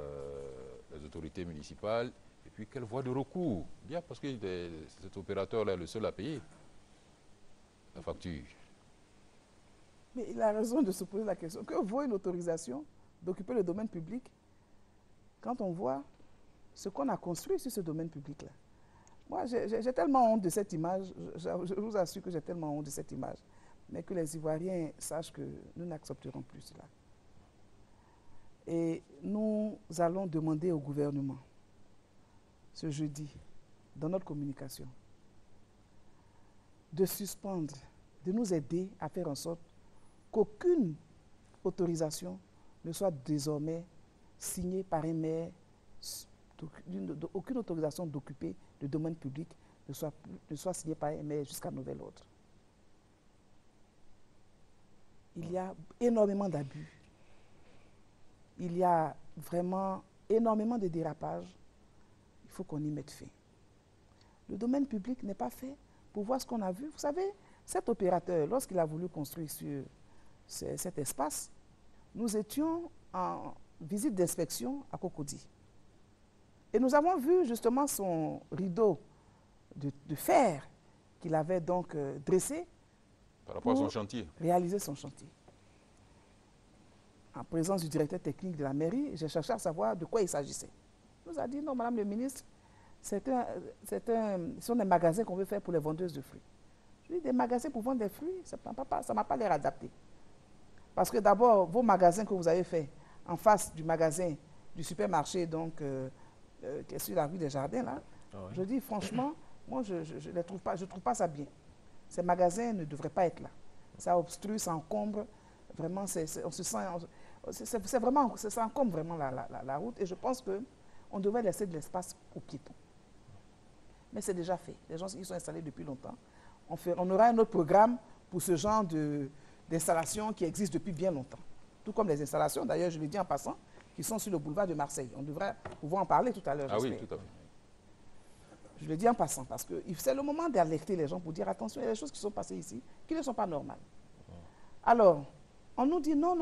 les autorités municipales et puis quelle voie de recours. Bien, parce que cet opérateur-là est le seul à payer la facture. Mais il a raison de se poser la question. Que vaut une autorisation d'occuper le domaine public quand on voit ce qu'on a construit sur ce domaine public-là? Moi, j'ai tellement honte de cette image, je vous assure que j'ai tellement honte de cette image, mais que les Ivoiriens sachent que nous n'accepterons plus cela. Et nous allons demander au gouvernement, ce jeudi, dans notre communication, de suspendre, de nous aider à faire en sorte qu'aucune autorisation ne soit désormais signée par un maire, aucune autorisation d'occuper le domaine public ne soit signée par un maire jusqu'à nouvel ordre. Il y a énormément d'abus. Il y a vraiment énormément de dérapages. Il faut qu'on y mette fin. Le domaine public n'est pas fait pour voir ce qu'on a vu. Vous savez, cet opérateur, lorsqu'il a voulu construire sur cet espace, nous étions en visite d'inspection à Cocody. Et nous avons vu justement son rideau de fer qu'il avait donc dressé par rapport à son chantier. Réaliser son chantier. En présence du directeur technique de la mairie, j'ai cherché à savoir de quoi il s'agissait. Il nous a dit, non, Madame le ministre, ce sont des magasins qu'on veut faire pour les vendeuses de fruits. Je lui ai dit, des magasins pour vendre des fruits, ça ne m'a pas l'air adapté. Parce que d'abord, vos magasins que vous avez faits en face du magasin du supermarché, donc, qui est sur la rue des Jardins, là, je dis franchement, moi, je ne trouve pas ça bien. Ces magasins ne devraient pas être là. Ça obstrue, ça encombre. Vraiment, ça encombre vraiment la route. Et je pense qu'on devrait laisser de l'espace aux piétons. Mais c'est déjà fait. Les gens, ils sont installés depuis longtemps. On aura un autre programme pour ce genre d'installations qui existent depuis bien longtemps. Tout comme les installations, d'ailleurs, je le dis en passant, qui sont sur le boulevard de Marseille. On devrait pouvoir en parler tout à l'heure. Ah oui, tout à fait. Je le dis en passant, parce que c'est le moment d'alerter les gens pour dire attention, il y a des choses qui sont passées ici qui ne sont pas normales. Alors, on nous dit non,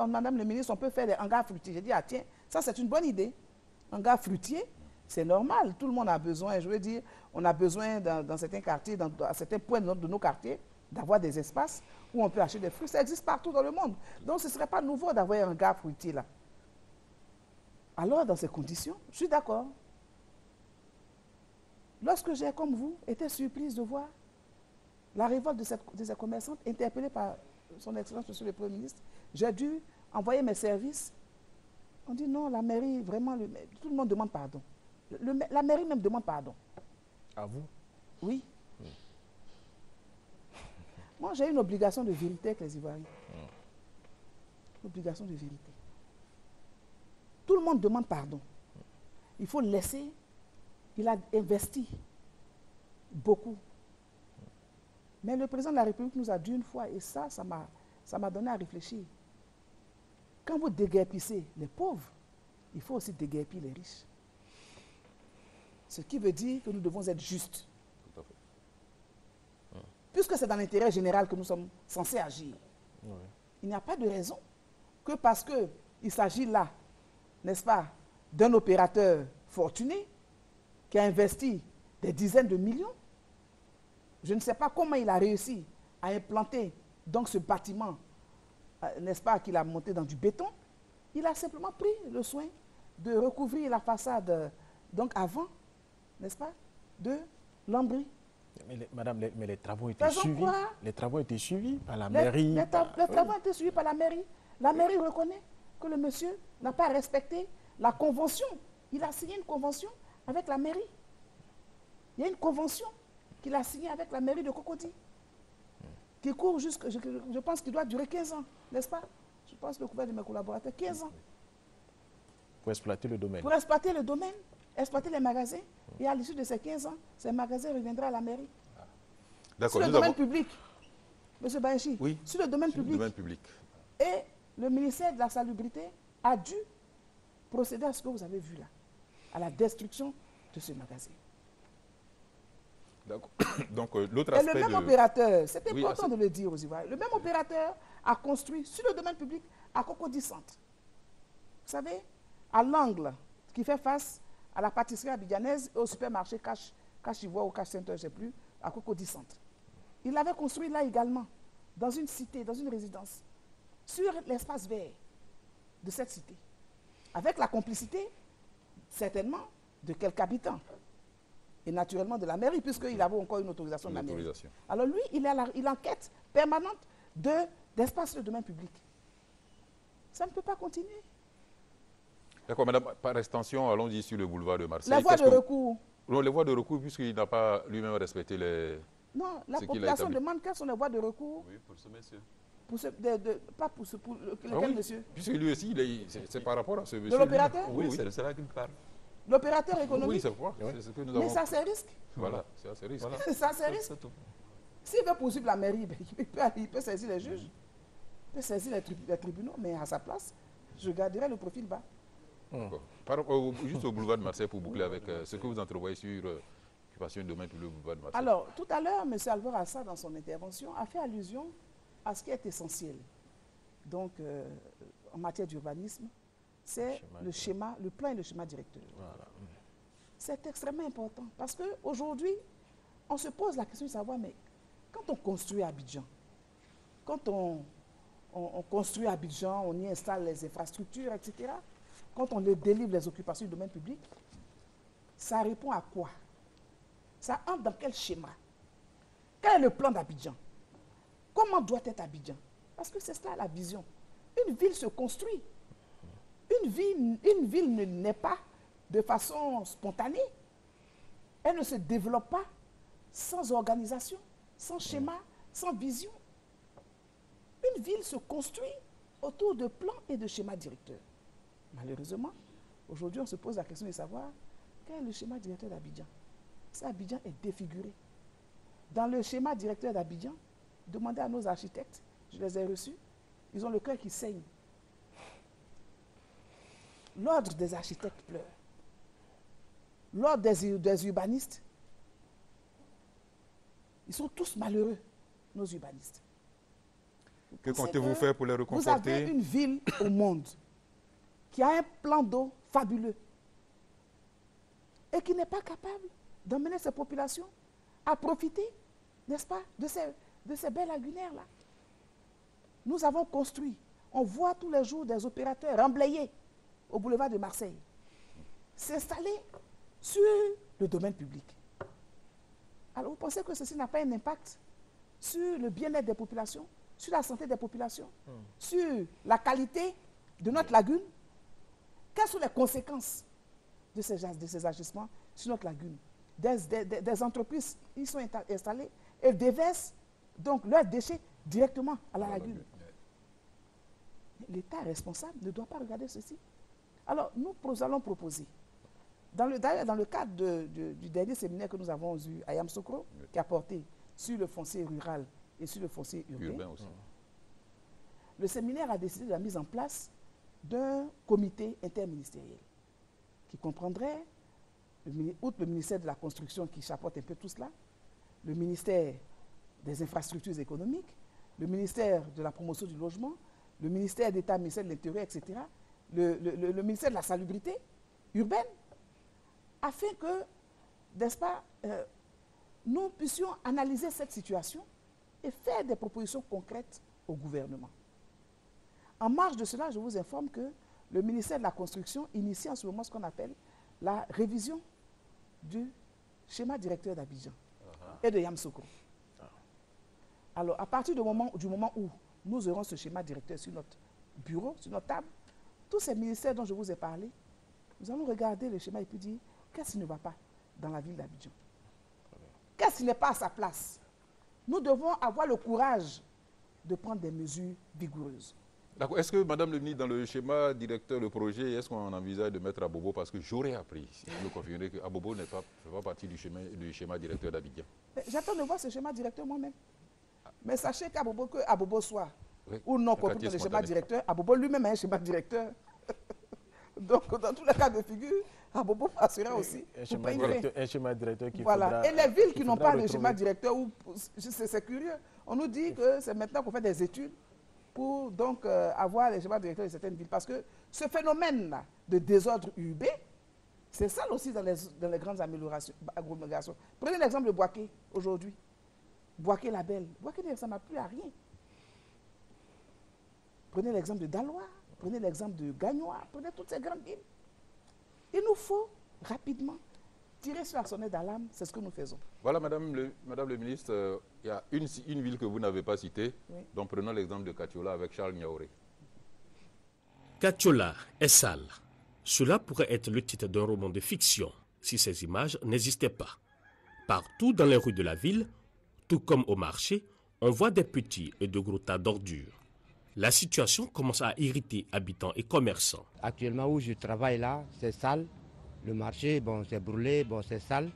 Madame le ministre, on peut faire des hangars fruitiers. J'ai dit, ah tiens, ça c'est une bonne idée. Hangar fruitier, c'est normal, tout le monde a besoin, je veux dire, on a besoin dans certains quartiers, à certains points de nos quartiers, d'avoir des espaces où on peut acheter des fruits. Ça existe partout dans le monde. Donc ce ne serait pas nouveau d'avoir un hangar fruitier là. Alors, dans ces conditions, je suis d'accord. Lorsque j'ai, comme vous, été surprise de voir la révolte de ces commerçantes interpellée par son Excellence, Monsieur le Premier ministre, j'ai dû envoyer mes services. On dit non, la mairie, vraiment, tout le monde demande pardon. La mairie même demande pardon. À vous? Oui. Moi, j'ai une obligation de vérité avec les Ivoiriens. Obligation de vérité. Tout le monde demande pardon. Il faut le laisser. Il a investi beaucoup. Mais le président de la République nous a dit une fois, et ça m'a donné à réfléchir. Quand vous déguerpissez les pauvres, il faut aussi déguerpir les riches. Ce qui veut dire que nous devons être justes. Tout à fait. Puisque c'est dans l'intérêt général que nous sommes censés agir. Oui. Il n'y a pas de raison que parce qu'il s'agit là, n'est-ce pas, d'un opérateur fortuné qui a investi des dizaines de millions. Je ne sais pas comment il a réussi à implanter donc ce bâtiment, n'est-ce pas, qu'il a monté dans du béton. Il a simplement pris le soin de recouvrir la façade, donc avant, n'est-ce pas, de lambris. Madame, mais les travaux étaient Faisons suivis. quoi? Les travaux étaient suivis par la Les mairie. travaux ont été suivis par la mairie. La mairie reconnaît que le monsieur n'a pas respecté la convention. Il a signé une convention avec la mairie. Il y a une convention qu'il a signée avec la mairie de Cocody, qui court jusqu'à, je pense qu'il doit durer 15 ans, n'est-ce pas? Je pense le couvert de mes collaborateurs, 15 ans. Pour exploiter le domaine. Pour exploiter le domaine, exploiter les magasins. Et à l'issue de ces 15 ans, ces magasins reviendraient à la mairie. Sur le domaine public, M. Baïchi, Oui, sur le domaine public. Et le ministère de la Salubrité a dû procéder à ce que vous avez vu là, à la destruction de ce magasin. Donc, l'autre Et aspect le même de... opérateur, c'est Oui, important de le dire aux Ivoiriens, le même opérateur a construit sur le domaine public à Cocody Centre. Vous savez, à l'angle qui fait face à la pâtisserie abidjanaise et au supermarché Cash Ivoire ou Cash Center, je ne sais plus, à Cocody Centre. Il l'avait construit là également, dans une cité, dans une résidence, sur l'espace vert de cette cité, avec la complicité, certainement, de quelques habitants. Et naturellement de la mairie, puisqu'il avait encore une autorisation de la mairie. Alors lui, il est en quête permanente d'espace de domaine public. Ça ne peut pas continuer. D'accord, madame, par extension, allons-y sur le boulevard de Marseille. Les voies de recours. Non, les voies de recours, puisqu'il n'a pas lui-même respecté les... Non, la population demande quelles sont les voies de recours. Oui, pour ce monsieur. Pas pour lequel monsieur? Puisque lui aussi, c'est par rapport à ce monsieur. De l'opérateur? Oui, c'est de cela qu'il parle. L'opérateur économique? Oui, c'est quoi? C'est ce que nous avons... Mais ça, c'est risque. Voilà, c'est assez risque. Voilà. Ça, c'est risque. S'il veut poursuivre la mairie, il peut saisir les juges, il peut saisir les tribunaux, mais à sa place, je garderai le profil bas. Juste au boulevard de Marseille, pour boucler avec ce que vous entrevoyez sur l'occupation du domaine public au boulevard de Marseille. Alors, tout à l'heure, M. Alvor Assa, dans son intervention, a fait allusion à ce qui est essentiel. Donc, en matière d'urbanisme, c'est le plan et le schéma directeur. Voilà. C'est extrêmement important parce qu'aujourd'hui, on se pose la question de savoir, mais quand on construit à Abidjan, quand on construit à Abidjan, on y installe les infrastructures, etc., quand on délivre les occupations du domaine public, ça répond à quoi? Ça entre dans quel schéma? Quel est le plan d'Abidjan? Comment doit être Abidjan? Parce que c'est cela la vision. Une ville se construit. Une ville ne naît pas de façon spontanée. Elle ne se développe pas sans organisation, sans schéma, sans vision. Une ville se construit autour de plans et de schémas directeurs. Malheureusement, aujourd'hui, on se pose la question de savoir quel est le schéma directeur d'Abidjan. Si Abidjan est défiguré. Dans le schéma directeur d'Abidjan, demandez à nos architectes, je les ai reçus, ils ont le cœur qui saigne. L'ordre des architectes pleure. L'ordre des urbanistes, ils sont tous malheureux, nos urbanistes. Que comptez-vous faire pour les reconforter? Vous avez une ville au monde qui a un plan d'eau fabuleux et qui n'est pas capable d'emmener ses populations à profiter, n'est-ce pas, de ces belles lagunaires-là. Nous avons construit, on voit tous les jours des opérateurs emblayés au boulevard de Marseille s'installer sur le domaine public. Alors vous pensez que ceci n'a pas un impact sur le bien-être des populations, sur la santé des populations, sur la qualité de notre lagune? Quelles sont les conséquences de ces agissements sur notre lagune? Des entreprises, ils sont installés et déversent donc leurs déchets directement à la lagune. L'État responsable ne doit pas regarder ceci. Alors, nous allons proposer, d'ailleurs dans le cadre du dernier séminaire que nous avons eu à Yamoussoukro, qui a porté sur le foncier rural et sur le foncier urbain aussi, le séminaire a décidé de la mise en place d'un comité interministériel qui comprendrait, outre le ministère de la Construction qui chapeaute un peu tout cela, le ministère des Infrastructures économiques, le ministère de la Promotion du Logement, le ministère d'État, le ministère de l'Intérieur, etc., le ministère de la Salubrité urbaine, afin que, n'est-ce pas, nous puissions analyser cette situation et faire des propositions concrètes au gouvernement. En marge de cela, je vous informe que le ministère de la Construction initie en ce moment ce qu'on appelle la révision du schéma directeur d'Abidjan. et de Yamoussoukro. Alors, à partir du moment où nous aurons ce schéma directeur sur notre bureau, sur notre table, tous ces ministères dont je vous ai parlé, nous allons regarder le schéma et puis dire qu'est-ce qui ne va pas dans la ville d'Abidjan. Qu'est-ce qui n'est pas à sa place? Nous devons avoir le courage de prendre des mesures vigoureuses. D'accord. Est-ce que, Madame le ministre, dans le schéma directeur, le projet, est-ce qu'on envisage de mettre Abobo? Parce que j'aurais appris, si vous me confirmez, que Abobo ne fait pas partie du schéma directeur d'Abidjan. J'attends de voir ce schéma directeur moi-même. Mais sachez qu'Abobo, que Abobo soit ou non compris dans le schéma directeur, Abobo lui-même a un schéma directeur. Donc, dans tous les cas de figure, Abobo passera aussi. Un schéma directeur qui voilà. Et les villes qui n'ont pas de schéma directeur, c'est curieux. On nous dit que c'est maintenant qu'on fait des études pour donc avoir les schémas directeurs de certaines villes. Parce que ce phénomène-là de désordre urbain, c'est ça aussi dans les grandes agglomérations. Prenez l'exemple de Boaké aujourd'hui. Boaké-la-Belle. Boaké, ça n'a plus à rien. Prenez l'exemple de Daloa, prenez l'exemple de Gagnoa, prenez toutes ces grandes villes. Il nous faut rapidement tirer sur la sonnette d'alarme, c'est ce que nous faisons. Voilà, Madame le ministre, il y a une ville que vous n'avez pas citée, donc prenons l'exemple de Katiola avec Charles Niaouré. Katiola est sale. Cela pourrait être le titre d'un roman de fiction si ces images n'existaient pas. Partout dans les rues de la ville, tout comme au marché, on voit des petits et de gros tas d'ordures. La situation commence à irriter habitants et commerçants. Actuellement où je travaille là, c'est sale. Le marché, bon, c'est brûlé, bon, c'est sale.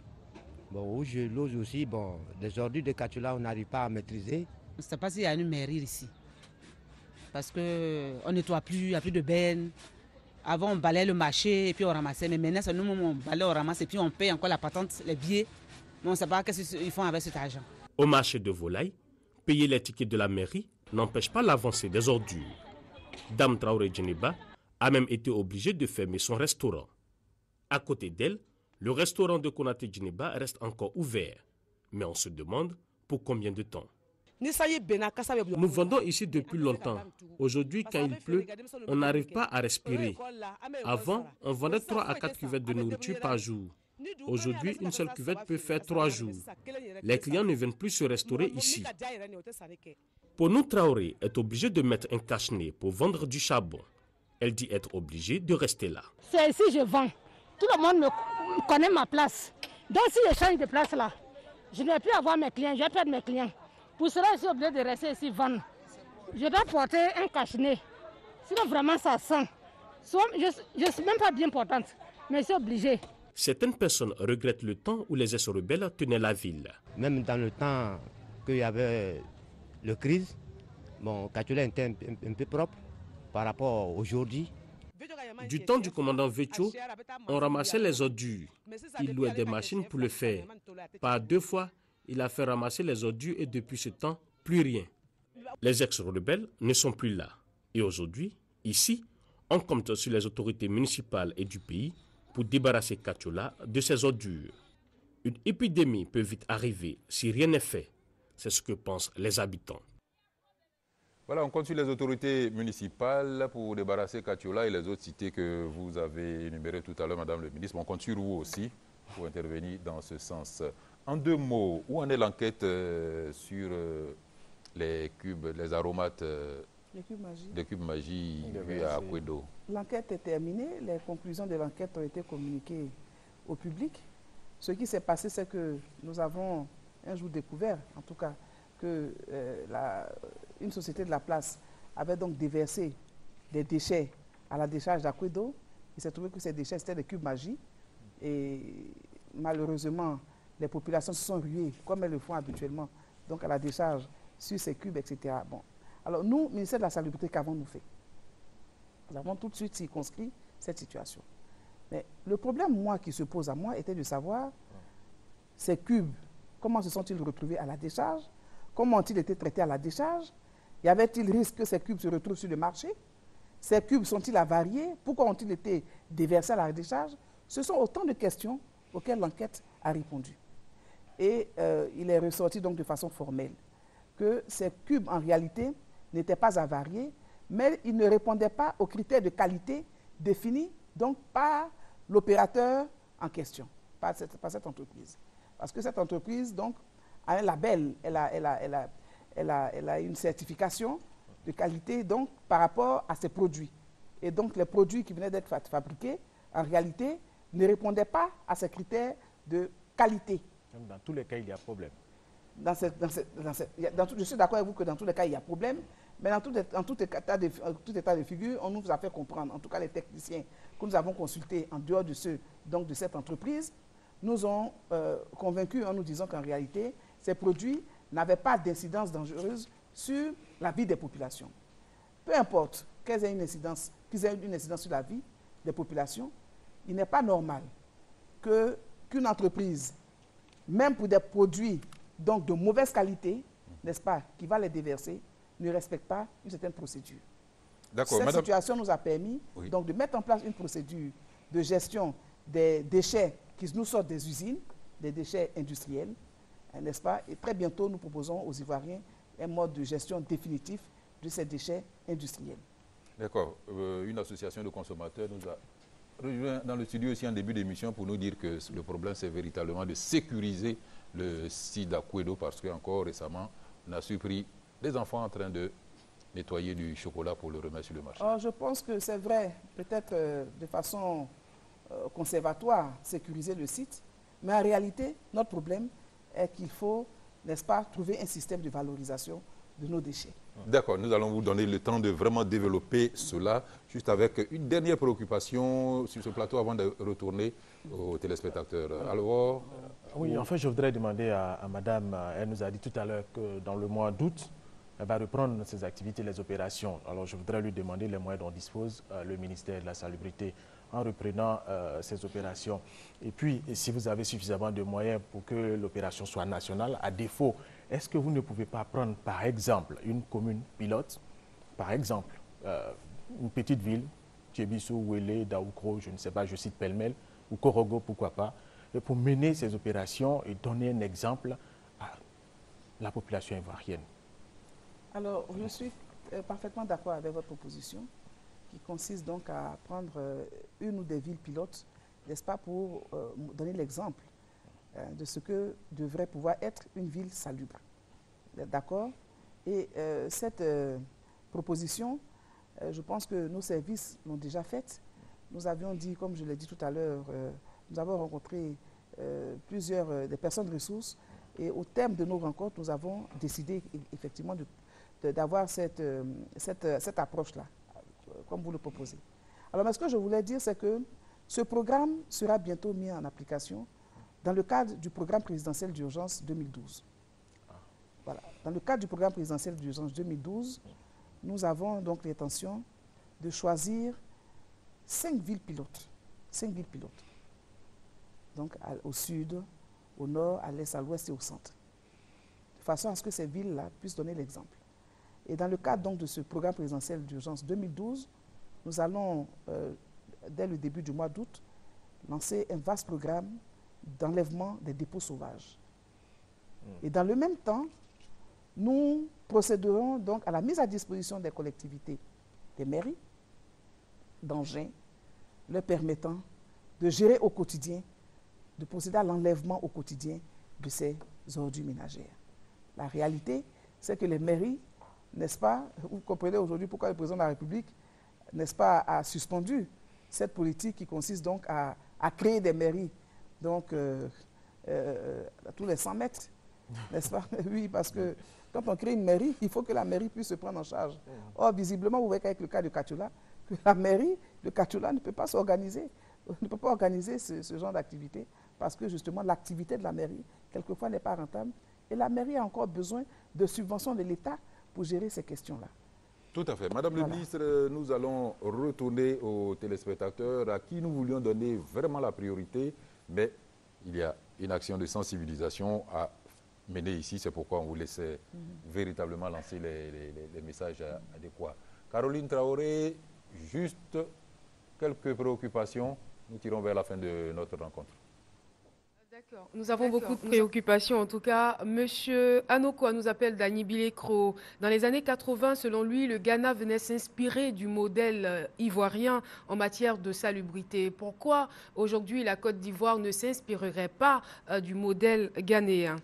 Bon, où je loge aussi, bon, les ordures de Katiola, on n'arrive pas à maîtriser. Je ne sais pas s'il y a une mairie ici. Parce qu'on ne nettoie plus, il n'y a plus de bennes. Avant, on balayait le marché et puis on ramassait. Mais maintenant, c'est nous, on balaye, on ramasse et puis on paye encore la patente, les billets. Mais on ne sait pas qu'est-ce qu'ils font avec cet argent. Au marché de volaille, payer les tickets de la mairie n'empêche pas l'avancée des ordures. Dame Traoré Djeniba a même été obligée de fermer son restaurant. À côté d'elle, le restaurant de Konaté Djeniba reste encore ouvert. Mais on se demande pour combien de temps. Nous vendons ici depuis longtemps. Aujourd'hui, quand il pleut, on n'arrive pas à respirer. Avant, on vendait 3 à 4 cuvettes de nourriture par jour. Aujourd'hui, une seule cuvette peut faire 3 jours. Les clients ne viennent plus se restaurer ici. Ponou Traoré est obligée de mettre un cache-nez pour vendre du charbon. Elle dit être obligée de rester là. C'est ici que je vends. Tout le monde me connaît ma place. Donc si je change de place là, je ne vais plus avoir mes clients, je vais perdre mes clients. Pour cela, je suis obligée de rester ici vendre. Je dois porter un cache-nez. Sinon vraiment ça sent. Je ne suis même pas bien portante, mais je suis obligée. Certaines personnes regrettent le temps où les ex-rebelles tenaient la ville. Même dans le temps qu'il y avait la crise, bon, Katiola était un peu propre par rapport aujourd'hui. Du temps du commandant Vécho, on ramassait les ordures. Il louait des machines pour le faire. Par 2 fois, il a fait ramasser les ordures et depuis ce temps, plus rien. Les ex-rebelles ne sont plus là. Et aujourd'hui, ici, on compte sur les autorités municipales et du pays pour débarrasser Katiola de ses ordures. Une épidémie peut vite arriver si rien n'est fait. C'est ce que pensent les habitants. Voilà, on compte sur les autorités municipales pour débarrasser Katiola et les autres cités que vous avez énumérées tout à l'heure, Madame le ministre. On compte sur vous aussi pour intervenir dans ce sens. En 2 mots, où en est l'enquête sur les cubes, les aromates des cubes magie vus à Akwedo? L'enquête est terminée. Les conclusions de l'enquête ont été communiquées au public. Ce qui s'est passé, c'est que nous avons un jour découvert, en tout cas, que une société de la place avait donc déversé des déchets à la décharge d'Akwedo. Il s'est trouvé que ces déchets, c'était des cubes magie. Et malheureusement, les populations se sont ruées, comme elles le font habituellement, donc à la décharge sur ces cubes, etc. Bon. Alors nous, ministère de la Salubrité, qu'avons-nous fait? Nous avons tout de suite circonscrit cette situation. Mais le problème, moi, qui se pose à moi, était de savoir ces cubes, comment se sont-ils retrouvés à la décharge? Comment ont-ils été traités à la décharge? Y avait-il risque que ces cubes se retrouvent sur le marché? Ces cubes sont-ils avariés? Pourquoi ont-ils été déversés à la décharge? Ce sont autant de questions auxquelles l'enquête a répondu. Et il est ressorti donc de façon formelle que ces cubes, en réalité, n'étaient pas avariés, mais ils ne répondaient pas aux critères de qualité définis donc par l'opérateur en question, par cette entreprise. Parce que cette entreprise donc, a un label, elle a une certification de qualité donc, par rapport à ses produits. Et donc les produits qui venaient d'être fabriqués, en réalité, ne répondaient pas à ces critères de qualité. Dans tous les cas, il y a problème. Je suis d'accord avec vous que dans tous les cas, il y a problème, mais dans tout état de figure, on nous a fait comprendre, en tout cas les techniciens que nous avons consultés en dehors de ceux donc, de cette entreprise, nous ont convaincus en nous disant qu'en réalité, ces produits n'avaient pas d'incidence dangereuse sur la vie des populations. Peu importe qu'ils aient une incidence sur la vie des populations, il n'est pas normal qu'une entreprise, même pour des produits donc de mauvaise qualité, n'est-ce pas, qui va les déverser, ne respecte pas une certaine procédure. Cette situation nous a permis donc, de mettre en place une procédure de gestion des déchets qui nous sortent des usines, des déchets industriels, n'est-ce pas? Et très bientôt, nous proposons aux Ivoiriens un mode de gestion définitif de ces déchets industriels. D'accord. Une association de consommateurs nous a rejoint dans le studio aussi en début d'émission pour nous dire que le problème, c'est véritablement de sécuriser le site d'Akouedo parce qu'encore récemment, on a surpris des enfants en train de nettoyer du chocolat pour le remettre sur le marché. Je pense que c'est vrai, peut-être de façon conservatoire, sécuriser le site, mais en réalité, notre problème est qu'il faut, n'est-ce pas, trouver un système de valorisation de nos déchets. D'accord, nous allons vous donner le temps de vraiment développer cela, juste avec une dernière préoccupation sur ce plateau avant de retourner aux téléspectateurs. Alors, oui, en fait, je voudrais demander à madame, elle nous a dit tout à l'heure que dans le mois d'août, elle va reprendre ses activités, les opérations. Alors, je voudrais lui demander les moyens dont dispose le ministère de la Salubrité en reprenant ces opérations. Et puis, si vous avez suffisamment de moyens pour que l'opération soit nationale, à défaut, est-ce que vous ne pouvez pas prendre, par exemple, une commune pilote, par exemple, une petite ville, Tchébissou, Ouélé, Daoukro, je ne sais pas, je cite pêle-mêle, ou Korogo, pourquoi pas, et pour mener ces opérations et donner un exemple à la population ivoirienne? Alors, je suis parfaitement d'accord avec votre proposition, qui consiste donc à prendre une ou des villes pilotes, n'est-ce pas, pour donner l'exemple de ce que devrait pouvoir être une ville salubre. D'accord? Et cette proposition, je pense que nos services l'ont déjà faite. Nous avions dit, comme je l'ai dit tout à l'heure, nous avons rencontré plusieurs des personnes ressources et au terme de nos rencontres, nous avons décidé effectivement d'avoir cette approche-là, comme vous le proposez. Alors, mais ce que je voulais dire, c'est que ce programme sera bientôt mis en application dans le cadre du programme présidentiel d'urgence 2012. Voilà. Dans le cadre du programme présidentiel d'urgence 2012, nous avons donc l'intention de choisir 5 villes pilotes. 5 villes pilotes. Donc au sud, au nord, à l'est, à l'ouest et au centre. De façon à ce que ces villes-là puissent donner l'exemple. Et dans le cadre donc de ce programme présidentiel d'urgence 2012, nous allons, dès le début du mois d'août, lancer un vaste programme d'enlèvement des dépôts sauvages. Et dans le même temps, nous procéderons donc à la mise à disposition des collectivités, des mairies, d'engins, leur permettant de gérer au quotidien, de procéder à l'enlèvement au quotidien de ces ordures ménagères. La réalité, c'est que les mairies, n'est-ce pas, vous comprenez aujourd'hui pourquoi le président de la République, n'est-ce pas, a suspendu cette politique qui consiste donc à créer des mairies donc, à tous les 100 mètres, n'est-ce pas? Oui, parce que quand on crée une mairie, il faut que la mairie puisse se prendre en charge. Or, visiblement, vous voyez qu'avec le cas de Katoula, que la mairie de Katoula ne peut pas s'organiser, ne peut pas organiser ce genre d'activité, parce que justement, l'activité de la mairie, quelquefois, n'est pas rentable. Et la mairie a encore besoin de subventions de l'État pour gérer ces questions-là. Tout à fait. Madame le ministre, nous allons retourner aux téléspectateurs à qui nous voulions donner vraiment la priorité, mais il y a une action de sensibilisation à mener ici. C'est pourquoi on vous laissait véritablement lancer les messages adéquats. Caroline Traoré, juste quelques préoccupations. Nous tirons vers la fin de notre rencontre. D'accord. Nous avons beaucoup de préoccupations. En tout cas, Monsieur Anokoa nous appelle Dany Bilekro. Dans les années 80, selon lui, le Ghana venait s'inspirer du modèle ivoirien en matière de salubrité. Pourquoi aujourd'hui la Côte d'Ivoire ne s'inspirerait pas du modèle ghanéen?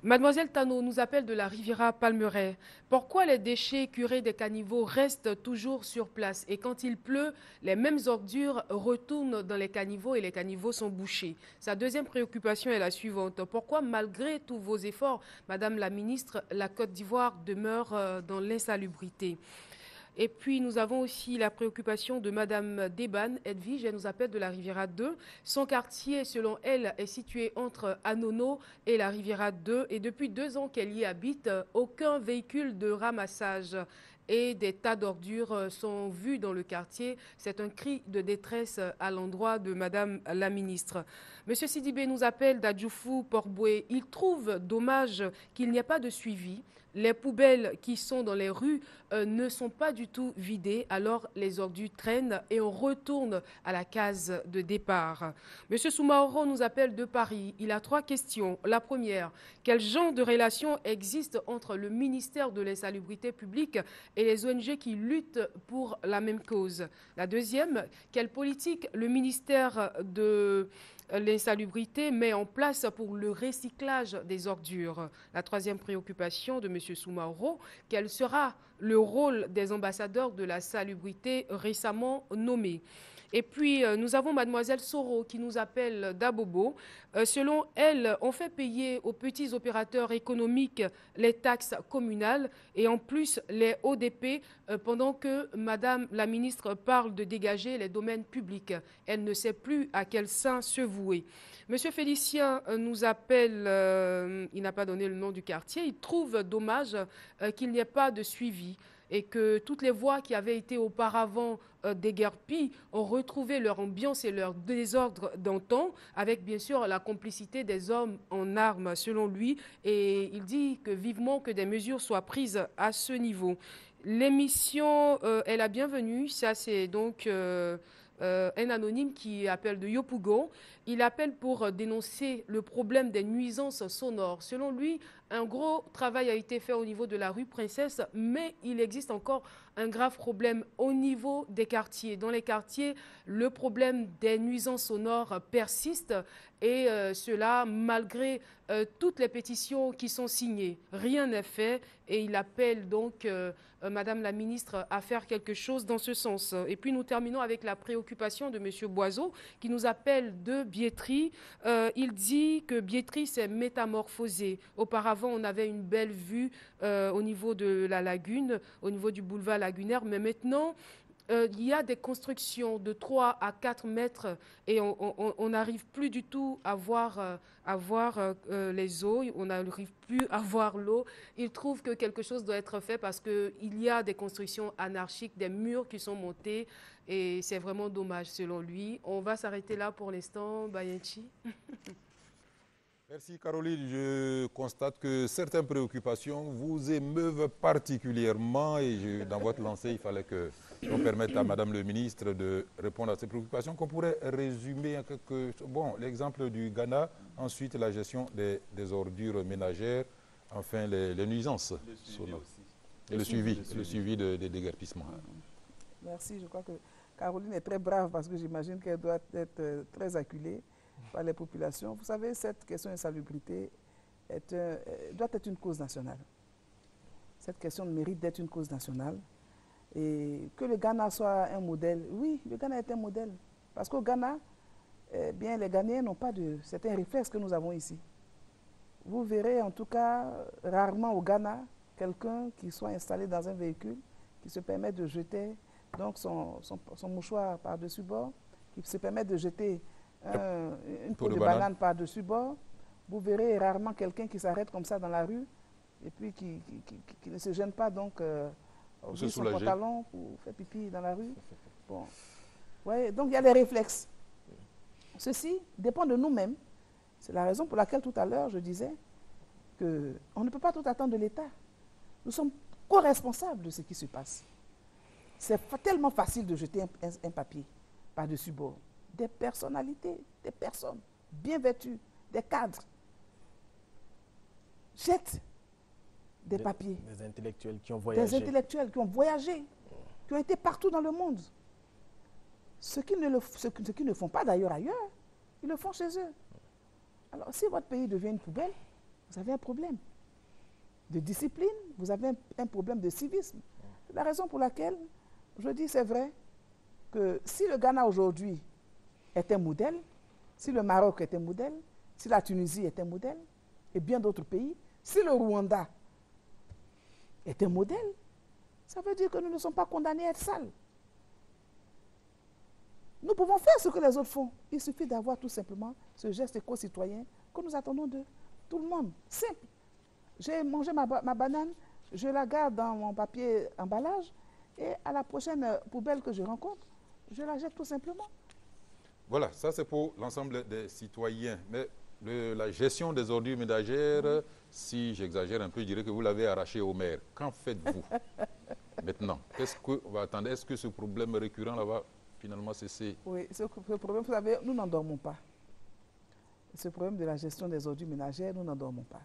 Mademoiselle Tano nous appelle de la Riviera Palmeraie. Pourquoi les déchets curés des caniveaux restent toujours sur place et quand il pleut, les mêmes ordures retournent dans les caniveaux et les caniveaux sont bouchés? Sa deuxième préoccupation est la suivante. Pourquoi, malgré tous vos efforts, Madame la ministre, la Côte d'Ivoire demeure dans l'insalubrité? Et puis, nous avons aussi la préoccupation de Madame Deban, Edwige, elle nous appelle de la Riviera 2. Son quartier, selon elle, est situé entre Anono et la Riviera 2. Et depuis 2 ans qu'elle y habite, aucun véhicule de ramassage et des tas d'ordures sont vus dans le quartier. C'est un cri de détresse à l'endroit de Madame la ministre. Monsieur Sidibé nous appelle d'Adjoufou, Port-Boué. Il trouve dommage qu'il n'y ait pas de suivi. Les poubelles qui sont dans les rues ne sont pas du tout vidées, alors les ordures traînent et on retourne à la case de départ. Monsieur Soumaoro nous appelle de Paris. Il a 3 questions. La première, quel genre de relation existe entre le ministère de l'insalubrité publique et les ONG qui luttent pour la même cause? La deuxième, quelle politique le ministère de l'insalubrité met en place pour le recyclage des ordures? La troisième préoccupation de M. Soumaoro, quel sera le rôle des ambassadeurs de la salubrité récemment nommés? Et puis, nous avons Mademoiselle Soro qui nous appelle d'Abobo. Selon elle, on fait payer aux petits opérateurs économiques les taxes communales et en plus les ODP pendant que Madame la ministre parle de dégager les domaines publics. Elle ne sait plus à quel sein se vouer. Monsieur Félicien nous appelle, il n'a pas donné le nom du quartier, il trouve dommage qu'il n'y ait pas de suivi et que toutes les voies qui avaient été auparavant déguerpies ont retrouvé leur ambiance et leur désordre d'antan, avec bien sûr la complicité des hommes en armes, selon lui. Et il dit que vivement que des mesures soient prises à ce niveau. L'émission est la bienvenue, ça c'est donc un anonyme qui appelle de Yopougon. Il appelle pour dénoncer le problème des nuisances sonores. Selon lui, un gros travail a été fait au niveau de la rue Princesse, mais il existe encore un grave problème au niveau des quartiers. Dans les quartiers, le problème des nuisances sonores persiste et cela malgré toutes les pétitions qui sont signées. Rien n'est fait et il appelle donc Madame la ministre à faire quelque chose dans ce sens. Et puis nous terminons avec la préoccupation de Monsieur Boiseau qui nous appelle de Biétry. Il dit que Biétry s'est métamorphosé. Auparavant, on avait une belle vue au niveau de la lagune, au niveau du boulevard lagunaire, mais maintenant, il y a des constructions de 3 à 4 mètres et on n'arrive plus du tout à voir les eaux, on n'arrive plus à voir l'eau. Il trouve que quelque chose doit être fait parce qu'il y a des constructions anarchiques, des murs qui sont montés et c'est vraiment dommage selon lui. On va s'arrêter là pour l'instant, Bayenchi. Merci Caroline. Je constate que certaines préoccupations vous émeuvent particulièrement et dans votre lancée, il fallait que l'on permette à Madame le ministre de répondre à ces préoccupations qu'on pourrait résumer en quelque... Bon, l'exemple du Ghana, ensuite la gestion des ordures ménagères, enfin les nuisances. Le suivi aussi. Et le suivi des déguerpissements. Merci, je crois que Caroline est très brave parce que j'imagine qu'elle doit être très acculée par les populations. Vous savez, cette question d'insalubrité doit être une cause nationale. Cette question mérite d'être une cause nationale. Et que le Ghana soit un modèle, oui, le Ghana est un modèle. Parce qu'au Ghana, bien, les Ghanéens n'ont pas de... C'est un réflexe que nous avons ici. Vous verrez en tout cas rarement au Ghana quelqu'un qui soit installé dans un véhicule, qui se permet de jeter donc son mouchoir par-dessus bord, qui se permet de jeter une peau de banane par-dessus bord. Vous verrez rarement quelqu'un qui s'arrête comme ça dans la rue et puis qui ne se gêne pas donc ouvrir son pantalon pour faire pipi dans la rue. Bon. Ouais, donc il y a des réflexes. Ceci dépend de nous-mêmes. C'est la raison pour laquelle tout à l'heure je disais qu'on ne peut pas tout attendre de l'État. Nous sommes co-responsables de ce qui se passe. C'est tellement facile de jeter un papier par-dessus bord. Des personnalités, des personnes bien vêtues, des cadres, jettent des papiers. Des intellectuels qui ont voyagé. Des intellectuels qui ont voyagé, qui ont été partout dans le monde. Ceux qui ne font pas d'ailleurs ailleurs, ils le font chez eux. Alors si votre pays devient une poubelle, vous avez un problème de discipline, vous avez un problème de civisme. C'est la raison pour laquelle je dis, c'est vrai, que si le Ghana aujourd'hui est un modèle, si le Maroc est un modèle, si la Tunisie est un modèle, et bien d'autres pays, si le Rwanda est un modèle, ça veut dire que nous ne sommes pas condamnés à être sales. Nous pouvons faire ce que les autres font. Il suffit d'avoir tout simplement ce geste éco-citoyen que nous attendons de tout le monde. Simple. J'ai mangé ma banane, je la garde dans mon papier emballage et à la prochaine poubelle que je rencontre, je la jette tout simplement. Voilà, ça c'est pour l'ensemble des citoyens. Mais la gestion des ordures ménagères, si j'exagère un peu, je dirais que vous l'avez arraché au maire. Qu'en faites-vous maintenant? Qu'est-ce qu'on va attendre? Est-ce que ce problème récurrent là va finalement cesser? Oui, ce problème, vous savez, nous n'en dormons pas. Ce problème de la gestion des ordures ménagères, nous n'en dormons pas.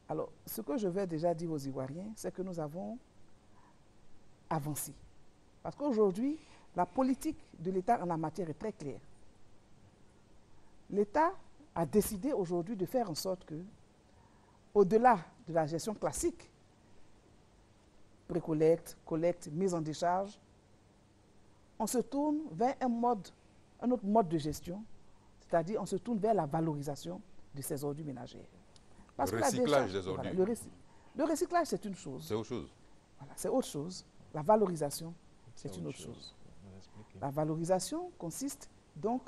Alors, ce que je vais déjà dire aux Ivoiriens, c'est que nous avons avancé. Parce qu'aujourd'hui, la politique de l'État en la matière est très claire. L'État a décidé aujourd'hui de faire en sorte que, au-delà de la gestion classique, précollecte, collecte, mise en décharge, on se tourne vers un autre mode de gestion, c'est-à-dire on se tourne vers la valorisation de ces ordures ménagères. Parce le recyclage des ordures. Voilà, le recyclage, c'est une chose. C'est autre chose. Voilà, c'est autre chose. La valorisation, c'est une autre chose. La valorisation consiste donc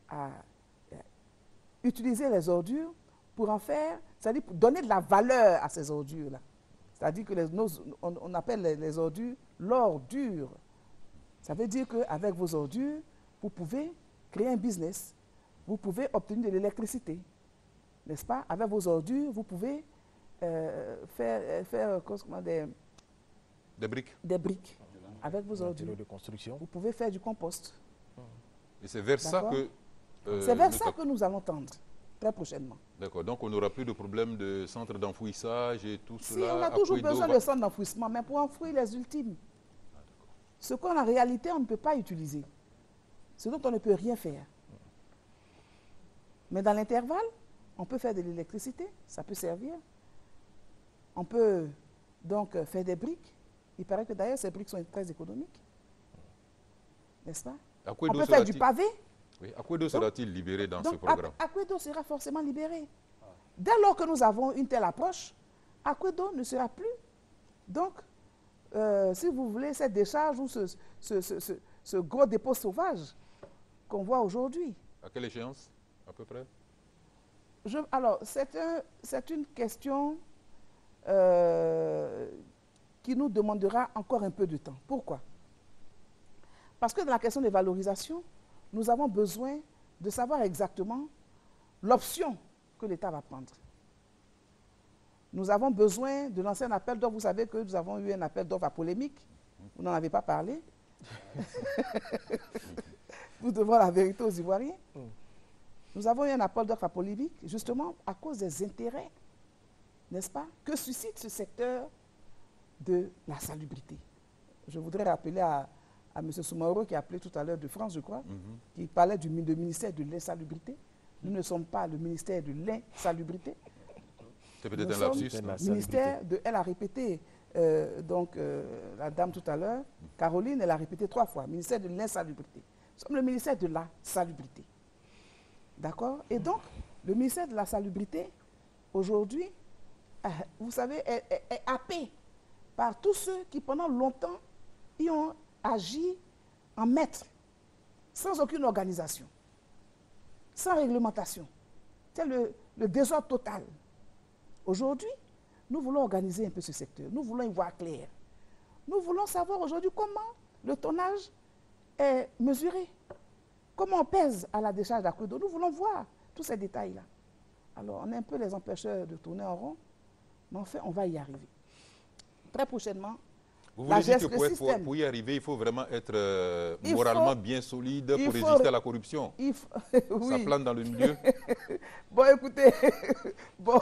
à utiliser les ordures pour en faire, c'est-à-dire pour donner de la valeur à ces ordures-là. C'est-à-dire que on appelle les ordures l'ordure. Ça veut dire qu'avec vos ordures, vous pouvez créer un business, vous pouvez obtenir de l'électricité, n'est-ce pas? Avec vos ordures, vous pouvez faire des briques. Des briques. Avec vos ordures. De construction. Vous pouvez faire du compost. Et c'est vers ça que... c'est vers ça que nous allons tendre, très prochainement. D'accord, donc on n'aura plus de problème de centre d'enfouissage et tout cela. Si, on a toujours besoin de centre d'enfouissement, mais pour enfouir les ultimes. Ce qu'en réalité, on ne peut pas utiliser. Ce dont on ne peut rien faire. Mais dans l'intervalle, on peut faire de l'électricité, ça peut servir. On peut donc faire des briques. Il paraît que d'ailleurs, ces briques sont très économiques. N'est-ce pas? On peut faire du pavé. Oui. Aquedo sera-t-il libéré dans ce programme? Aquedo sera forcément libéré. Dès lors que nous avons une telle approche, Aquedo ne sera plus. Donc, si vous voulez, cette décharge ou ce gros dépôt sauvage qu'on voit aujourd'hui. À quelle échéance, à peu près? Alors, c'est une question qui nous demandera encore un peu de temps. Pourquoi? Parce que dans la question des valorisations, nous avons besoin de savoir exactement l'option que l'État va prendre. Nous avons besoin de lancer un appel d'offres. Vous savez que nous avons eu un appel d'offres à polémique. Vous n'en avez pas parlé. Nous devons la vérité aux Ivoiriens. Nous avons eu un appel d'offres à polémique, justement à cause des intérêts, n'est-ce pas, que suscite ce secteur de la salubrité. Je voudrais rappeler à M. Soumaoro, qui a appelé tout à l'heure de France, je crois, qui parlait du ministère de l'insalubrité. Nous ne sommes pas le ministère de l'insalubrité. C'est peut-être un lapsus. Ministère de, elle a répété, la dame tout à l'heure, Caroline, elle a répété 3 fois, ministère de l'insalubrité. Nous sommes le ministère de la salubrité. D'accord? Et donc, le ministère de la salubrité, aujourd'hui, vous savez, est happé par tous ceux qui, pendant longtemps, y ont agi en maître, sans aucune organisation, sans réglementation. C'est le désordre total. Aujourd'hui, nous voulons organiser un peu ce secteur. Nous voulons y voir clair. Nous voulons savoir aujourd'hui comment le tonnage est mesuré. Comment on pèse à la décharge d'Aquedo. Nous voulons voir tous ces détails-là. Alors, on est un peu les empêcheurs de tourner en rond, mais en fait, on va y arriver. Très prochainement, vous voulez dire que pour y arriver, il faut vraiment être moralement bien solide pour résister à la corruption. Oui. Ça plane dans le milieu. Bon, écoutez, bon,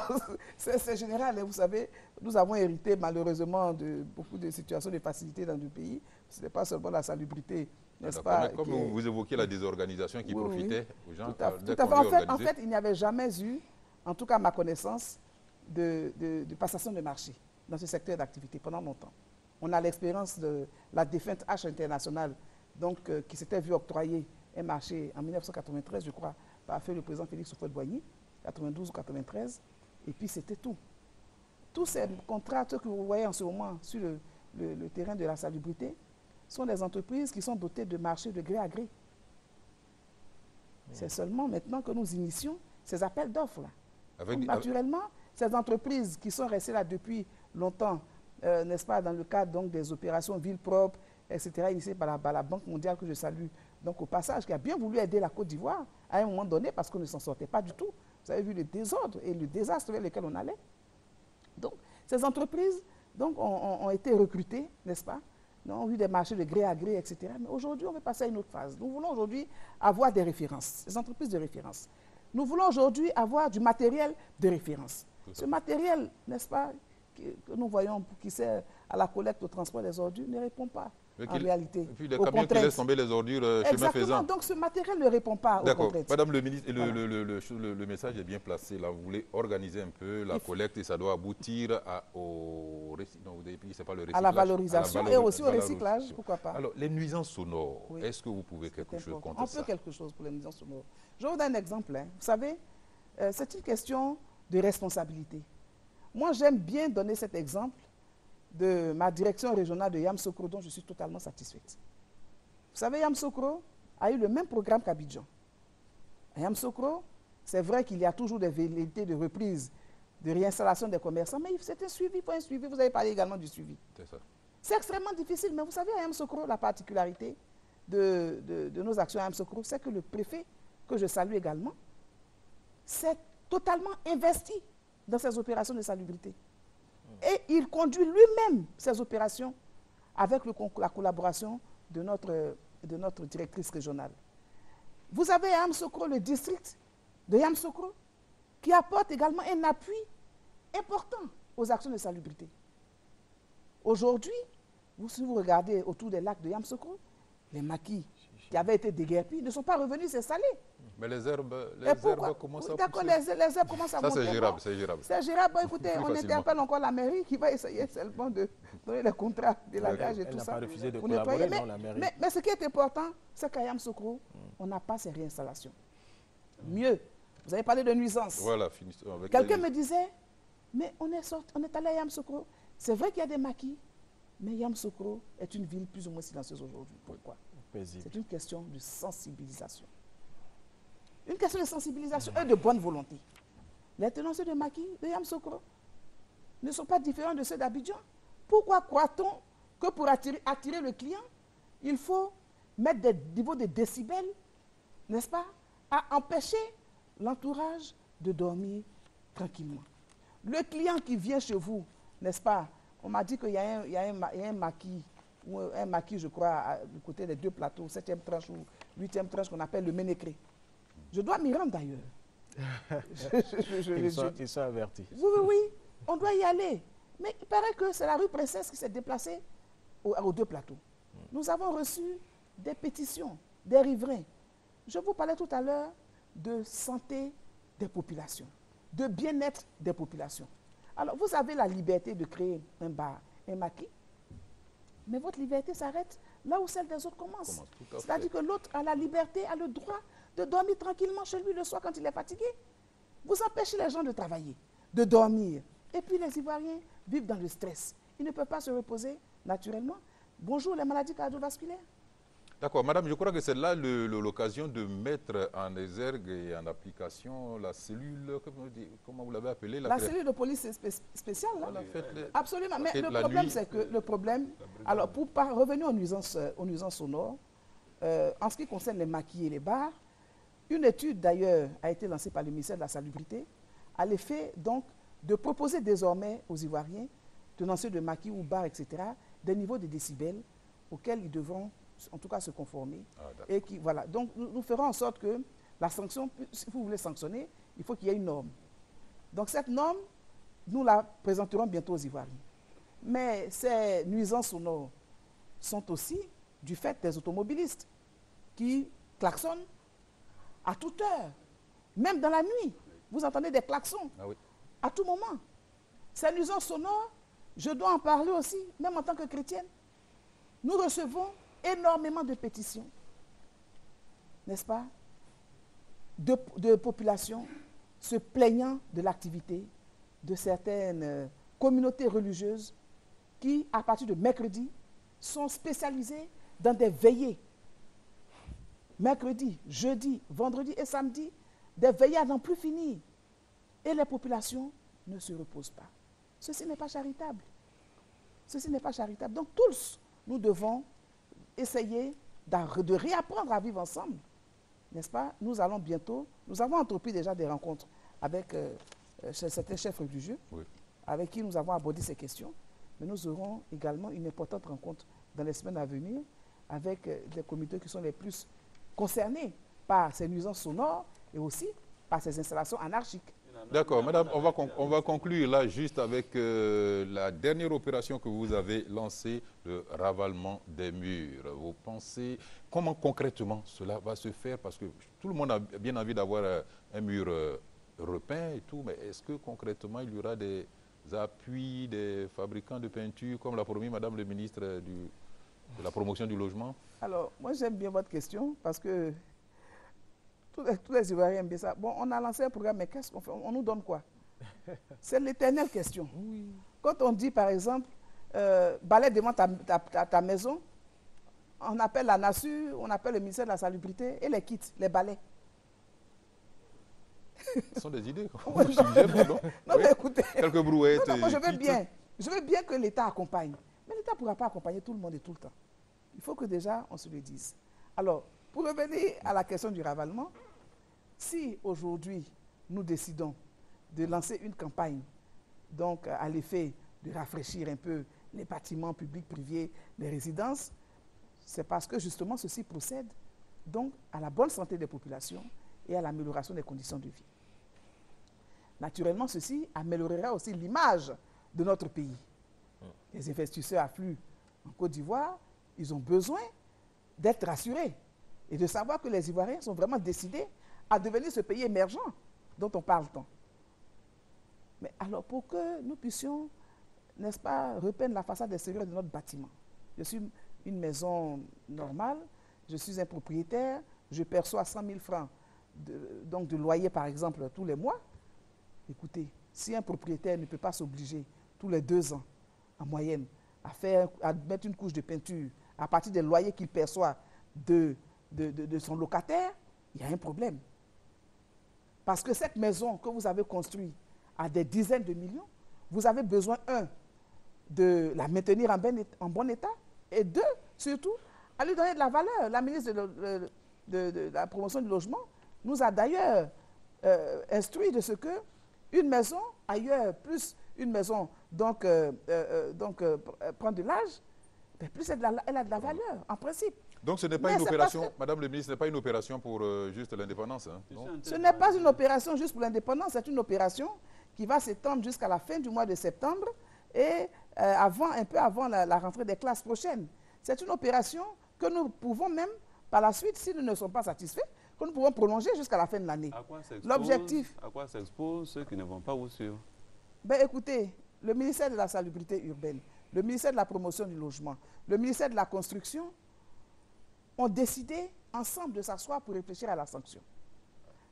c'est général. Vous savez, nous avons hérité malheureusement de beaucoup de situations de facilité dans le pays. Ce n'est pas seulement la salubrité, n'est-ce pas? Comme vous évoquez la désorganisation qui profitait aux gens. Tout à fait. En fait, il n'y avait jamais eu, en tout cas à ma connaissance, de passation de marché dans ce secteur d'activité pendant longtemps. On a l'expérience de la défunte H International, donc, qui s'était vu octroyer un marché en 1993, je crois, par le président Félix Houphouët-Boigny, 92 ou 93, et puis c'était tout. Tous ces contrats que vous voyez en ce moment sur le terrain de la salubrité sont des entreprises qui sont dotées de marchés de gré à gré. C'est seulement maintenant que nous initions ces appels d'offres. Naturellement, ces entreprises qui sont restées là depuis longtemps, n'est-ce pas, dans le cadre donc, des opérations ville propre, etc., initiées par la Banque mondiale que je salue, donc au passage, qui a bien voulu aider la Côte d'Ivoire à un moment donné parce qu'on ne s'en sortait pas du tout. Vous avez vu le désordre et le désastre vers lequel on allait. Donc, ces entreprises donc, ont été recrutées, n'est-ce pas, ont eu des marchés de gré à gré, etc. Mais aujourd'hui, on va passer à une autre phase. Nous voulons aujourd'hui avoir des références, des entreprises de référence. Nous voulons aujourd'hui avoir du matériel de référence. Ce matériel, n'est-ce pas, que nous voyons qui sert à la collecte, au transport des ordures, ne répond pas en réalité. Et puis les camions qui laissent tomber les ordures chemin faisant. Donc ce matériel ne répond pas aux contraintes. Madame le ministre, le message est bien placé. Là, vous voulez organiser un peu la collecte et ça doit aboutir à la valorisation et aussi au recyclage, pourquoi pas. Alors, les nuisances sonores, est-ce que vous pouvez quelque chose contre ça? On peut quelque chose pour les nuisances sonores. Je vous donne un exemple. Vous savez, c'est une question de responsabilité. Moi, j'aime bien donner cet exemple de ma direction régionale de Yamoussoukro, dont je suis totalement satisfaite. Vous savez, Yamoussoukro a eu le même programme qu'Abidjan. À Yamoussoukro, c'est vrai qu'il y a toujours des velléités de reprise, de réinstallation des commerçants, mais c'est un suivi, pas un suivi. Vous avez parlé également du suivi. C'est extrêmement difficile, mais vous savez, à Yamoussoukro, la particularité de nos actions à Yamoussoukro, c'est que le préfet, que je salue également, s'est totalement investi dans ces opérations de salubrité. Et il conduit lui-même ces opérations avec la collaboration de notre directrice régionale. Vous avez à Yamoussoukro le district de Yamoussoukro qui apporte également un appui important aux actions de salubrité. Aujourd'hui, si vous regardez autour des lacs de Yamoussoukro, les maquis qui avaient été déguerpis ne sont pas revenus s'installer. Mais les herbes commencent à pousser. D'accord, les herbes commencent à monter. Ça, c'est gérable, c'est gérable. C'est gérable. Bon, écoutez, on interpelle encore la mairie qui va essayer seulement de donner les contrats d'élagage et tout ça. Elle n'a pas refusé de collaborer, non, la mairie. Mais ce qui est important, c'est qu'à Yamoussoukro, on n'a pas ces réinstallations. Mieux, vous avez parlé de nuisance. Voilà, quelqu'un me disait, mais on est allé à Yamoussoukro. C'est vrai qu'il y a des maquis, mais Yamoussoukro est une ville plus ou moins silencieuse aujourd'hui. Pourquoi? C'est une question de sensibilisation. Une question de sensibilisation et de bonne volonté. Les tenanciers de maquis de Yamoussoukro ne sont pas différents de ceux d'Abidjan. Pourquoi croit-on que pour attirer le client, il faut mettre des niveaux de décibels, n'est-ce pas, à empêcher l'entourage de dormir tranquillement? Le client qui vient chez vous, n'est-ce pas, on m'a dit qu'il y a un maquis, ou un maquis, je crois, du côté des deux plateaux, 7e tranche ou 8e tranche qu'on appelle le Ménécré. Je dois m'y rendre d'ailleurs. Ils sont avertis. Oui, on doit y aller. Mais il paraît que c'est la rue Princesse qui s'est déplacée aux deux plateaux. Nous avons reçu des pétitions, des riverains. Je vous parlais tout à l'heure de santé des populations, de bien-être des populations. Alors, vous avez la liberté de créer un bar, un maquis, mais votre liberté s'arrête là où celle des autres commence. C'est-à-dire que l'autre a la liberté, a le droit de dormir tranquillement chez lui le soir quand il est fatigué. Vous empêchez les gens de travailler, de dormir. Et puis les Ivoiriens vivent dans le stress. Ils ne peuvent pas se reposer naturellement. Bonjour les maladies cardiovasculaires. D'accord, madame, je crois que c'est là l'occasion de mettre en exergue et en application la cellule, comment vous l'avez appelée? La cellule de police spéciale, là. Absolument, mais le problème, c'est que alors pour revenir aux nuisances sonores, en ce qui concerne les maquis et les bars, une étude d'ailleurs a été lancée par le ministère de la Salubrité à l'effet donc de proposer désormais aux Ivoiriens, tenanciers de maquis ou bars, etc., des niveaux de décibels auxquels ils devront en tout cas se conformer. Et qui, voilà. Donc nous ferons en sorte que la sanction, si vous voulez sanctionner, il faut qu'il y ait une norme. Donc cette norme, nous la présenterons bientôt aux Ivoiriens. Mais ces nuisances sonores sont aussi du fait des automobilistes qui klaxonnent à toute heure, même dans la nuit. Vous entendez des klaxons à tout moment. Ces nuisances sonores, je dois en parler aussi, même en tant que chrétienne. Nous recevons énormément de pétitions, n'est-ce pas, de populations se plaignant de l'activité de certaines communautés religieuses qui, à partir de mercredi, sont spécialisées dans des veillées. Mercredi, jeudi, vendredi et samedi, des veillées à n'en plus finir. Et les populations ne se reposent pas. Ceci n'est pas charitable. Ceci n'est pas charitable. Donc tous, nous devons essayer de réapprendre à vivre ensemble. N'est-ce pas? Nous allons bientôt, nous avons entrepris déjà des rencontres avec certains chefs religieux, oui, avec qui nous avons abordé ces questions. Mais nous aurons également une importante rencontre dans les semaines à venir avec les comités qui sont les plus concernés par ces nuisances sonores et aussi par ces installations anarchiques. D'accord, madame, on va conclure là juste avec la dernière opération que vous avez lancée, le ravalement des murs. Vous pensez, comment concrètement cela va se faire? Parce que tout le monde a bien envie d'avoir un mur repeint et tout, mais est-ce que concrètement il y aura des appuis des fabricants de peinture, comme l'a promis madame le ministre de la promotion du logement? Alors, moi j'aime bien votre question parce que tous les Ivoiriens aiment bien ça. Bon, on a lancé un programme, mais qu'est-ce qu'on fait? On nous donne quoi? C'est l'éternelle question. Oui. Quand on dit, par exemple, balai devant ta maison, on appelle la NASU, on appelle le ministère de la Salubrité et les quitte, les balais. Ce sont des idées. Non, mais écoutez, quelques brouettes. Non, moi, je veux bien que l'État accompagne. Mais l'État ne pourra pas accompagner tout le monde et tout le temps. Il faut que déjà, on se le dise. Alors, pour revenir à la question du ravalement, si aujourd'hui, nous décidons de lancer une campagne, donc à l'effet de rafraîchir un peu les bâtiments publics, privés, les résidences, c'est parce que justement ceci procède donc à la bonne santé des populations et à l'amélioration des conditions de vie. Naturellement, ceci améliorera aussi l'image de notre pays. Les investisseurs affluent en Côte d'Ivoire, ils ont besoin d'être rassurés et de savoir que les Ivoiriens sont vraiment décidés à devenir ce pays émergent dont on parle tant. Mais alors, pour que nous puissions, n'est-ce pas, repeindre la façade extérieure de notre bâtiment. Je suis une maison normale, je suis un propriétaire, je perçois 100 000 francs de loyer, par exemple, tous les mois. Écoutez, si un propriétaire ne peut pas s'obliger tous les 2 ans, en moyenne, à mettre une couche de peinture à partir des loyers qu'il perçoit de son locataire, il y a un problème. Parce que cette maison que vous avez construite à des dizaines de millions, vous avez besoin, de la maintenir en bon état, et 2, surtout, à lui donner de la valeur. La ministre de la promotion du logement nous a d'ailleurs instruit de ce que une maison ailleurs, plus une maison donc prend de l'âge, plus elle a de la valeur, en principe. Donc ce n'est pas une opération, madame le ministre, ce n'est pas une opération pour juste l'indépendance. Hein, ce n'est pas une opération juste pour l'indépendance, c'est une opération qui va s'étendre jusqu'à la fin du mois de septembre et un peu avant la rentrée des classes prochaines. C'est une opération que nous pouvons même, par la suite, si nous ne sommes pas satisfaits, que nous pouvons prolonger jusqu'à la fin de l'année. L'objectif. À quoi s'exposent ceux qui ne vont pas vous suivre? Ben écoutez, le ministère de la Salubrité urbaine, le ministère de la Promotion du logement, le ministère de la Construction ont décidé ensemble de s'asseoir pour réfléchir à la sanction.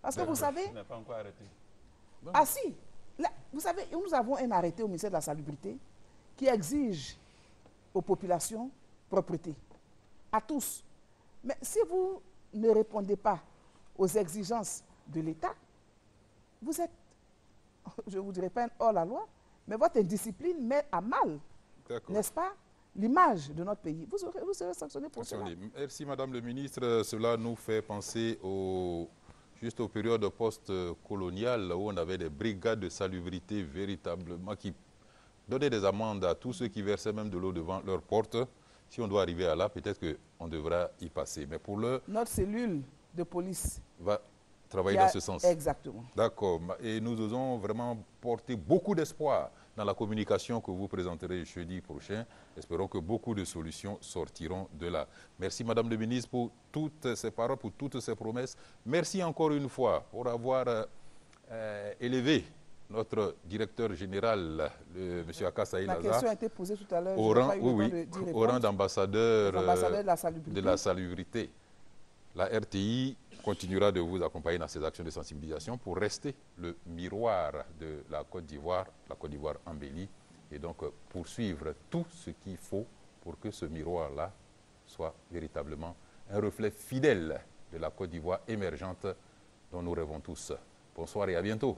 Parce que vous savez... Ça n'a pas encore arrêté. Ah si, là, vous savez, nous avons un arrêté au ministère de la Salubrité qui exige aux populations propreté, à tous. Mais si vous ne répondez pas aux exigences de l'État, vous êtes, je ne vous dirais pas hors la loi, mais votre indiscipline met à mal, n'est-ce pas, l'image de notre pays. Vous serez sanctionné pour cela. Merci Madame le ministre. Cela nous fait penser juste aux périodes post-coloniales où on avait des brigades de salubrité véritablement qui donnaient des amendes à tous ceux qui versaient même de l'eau devant leur porte. Si on doit arriver à là, peut-être qu'on devra y passer. Mais pour notre cellule de police va travailler dans ce sens. Exactement. D'accord. Et nous osons vraiment porter beaucoup d'espoir dans la communication que vous présenterez jeudi prochain. Espérons que beaucoup de solutions sortiront de là. Merci Madame le ministre pour toutes ces paroles, pour toutes ces promesses. Merci encore une fois pour avoir élevé notre directeur général, M. Akassaï La Laza, question a été posée tout à l'heure. au rang d'ambassadeur de la salubrité. La RTI continuera de vous accompagner dans ces actions de sensibilisation pour rester le miroir de la Côte d'Ivoire embellie, et donc poursuivre tout ce qu'il faut pour que ce miroir-là soit véritablement un reflet fidèle de la Côte d'Ivoire émergente dont nous rêvons tous. Bonsoir et à bientôt.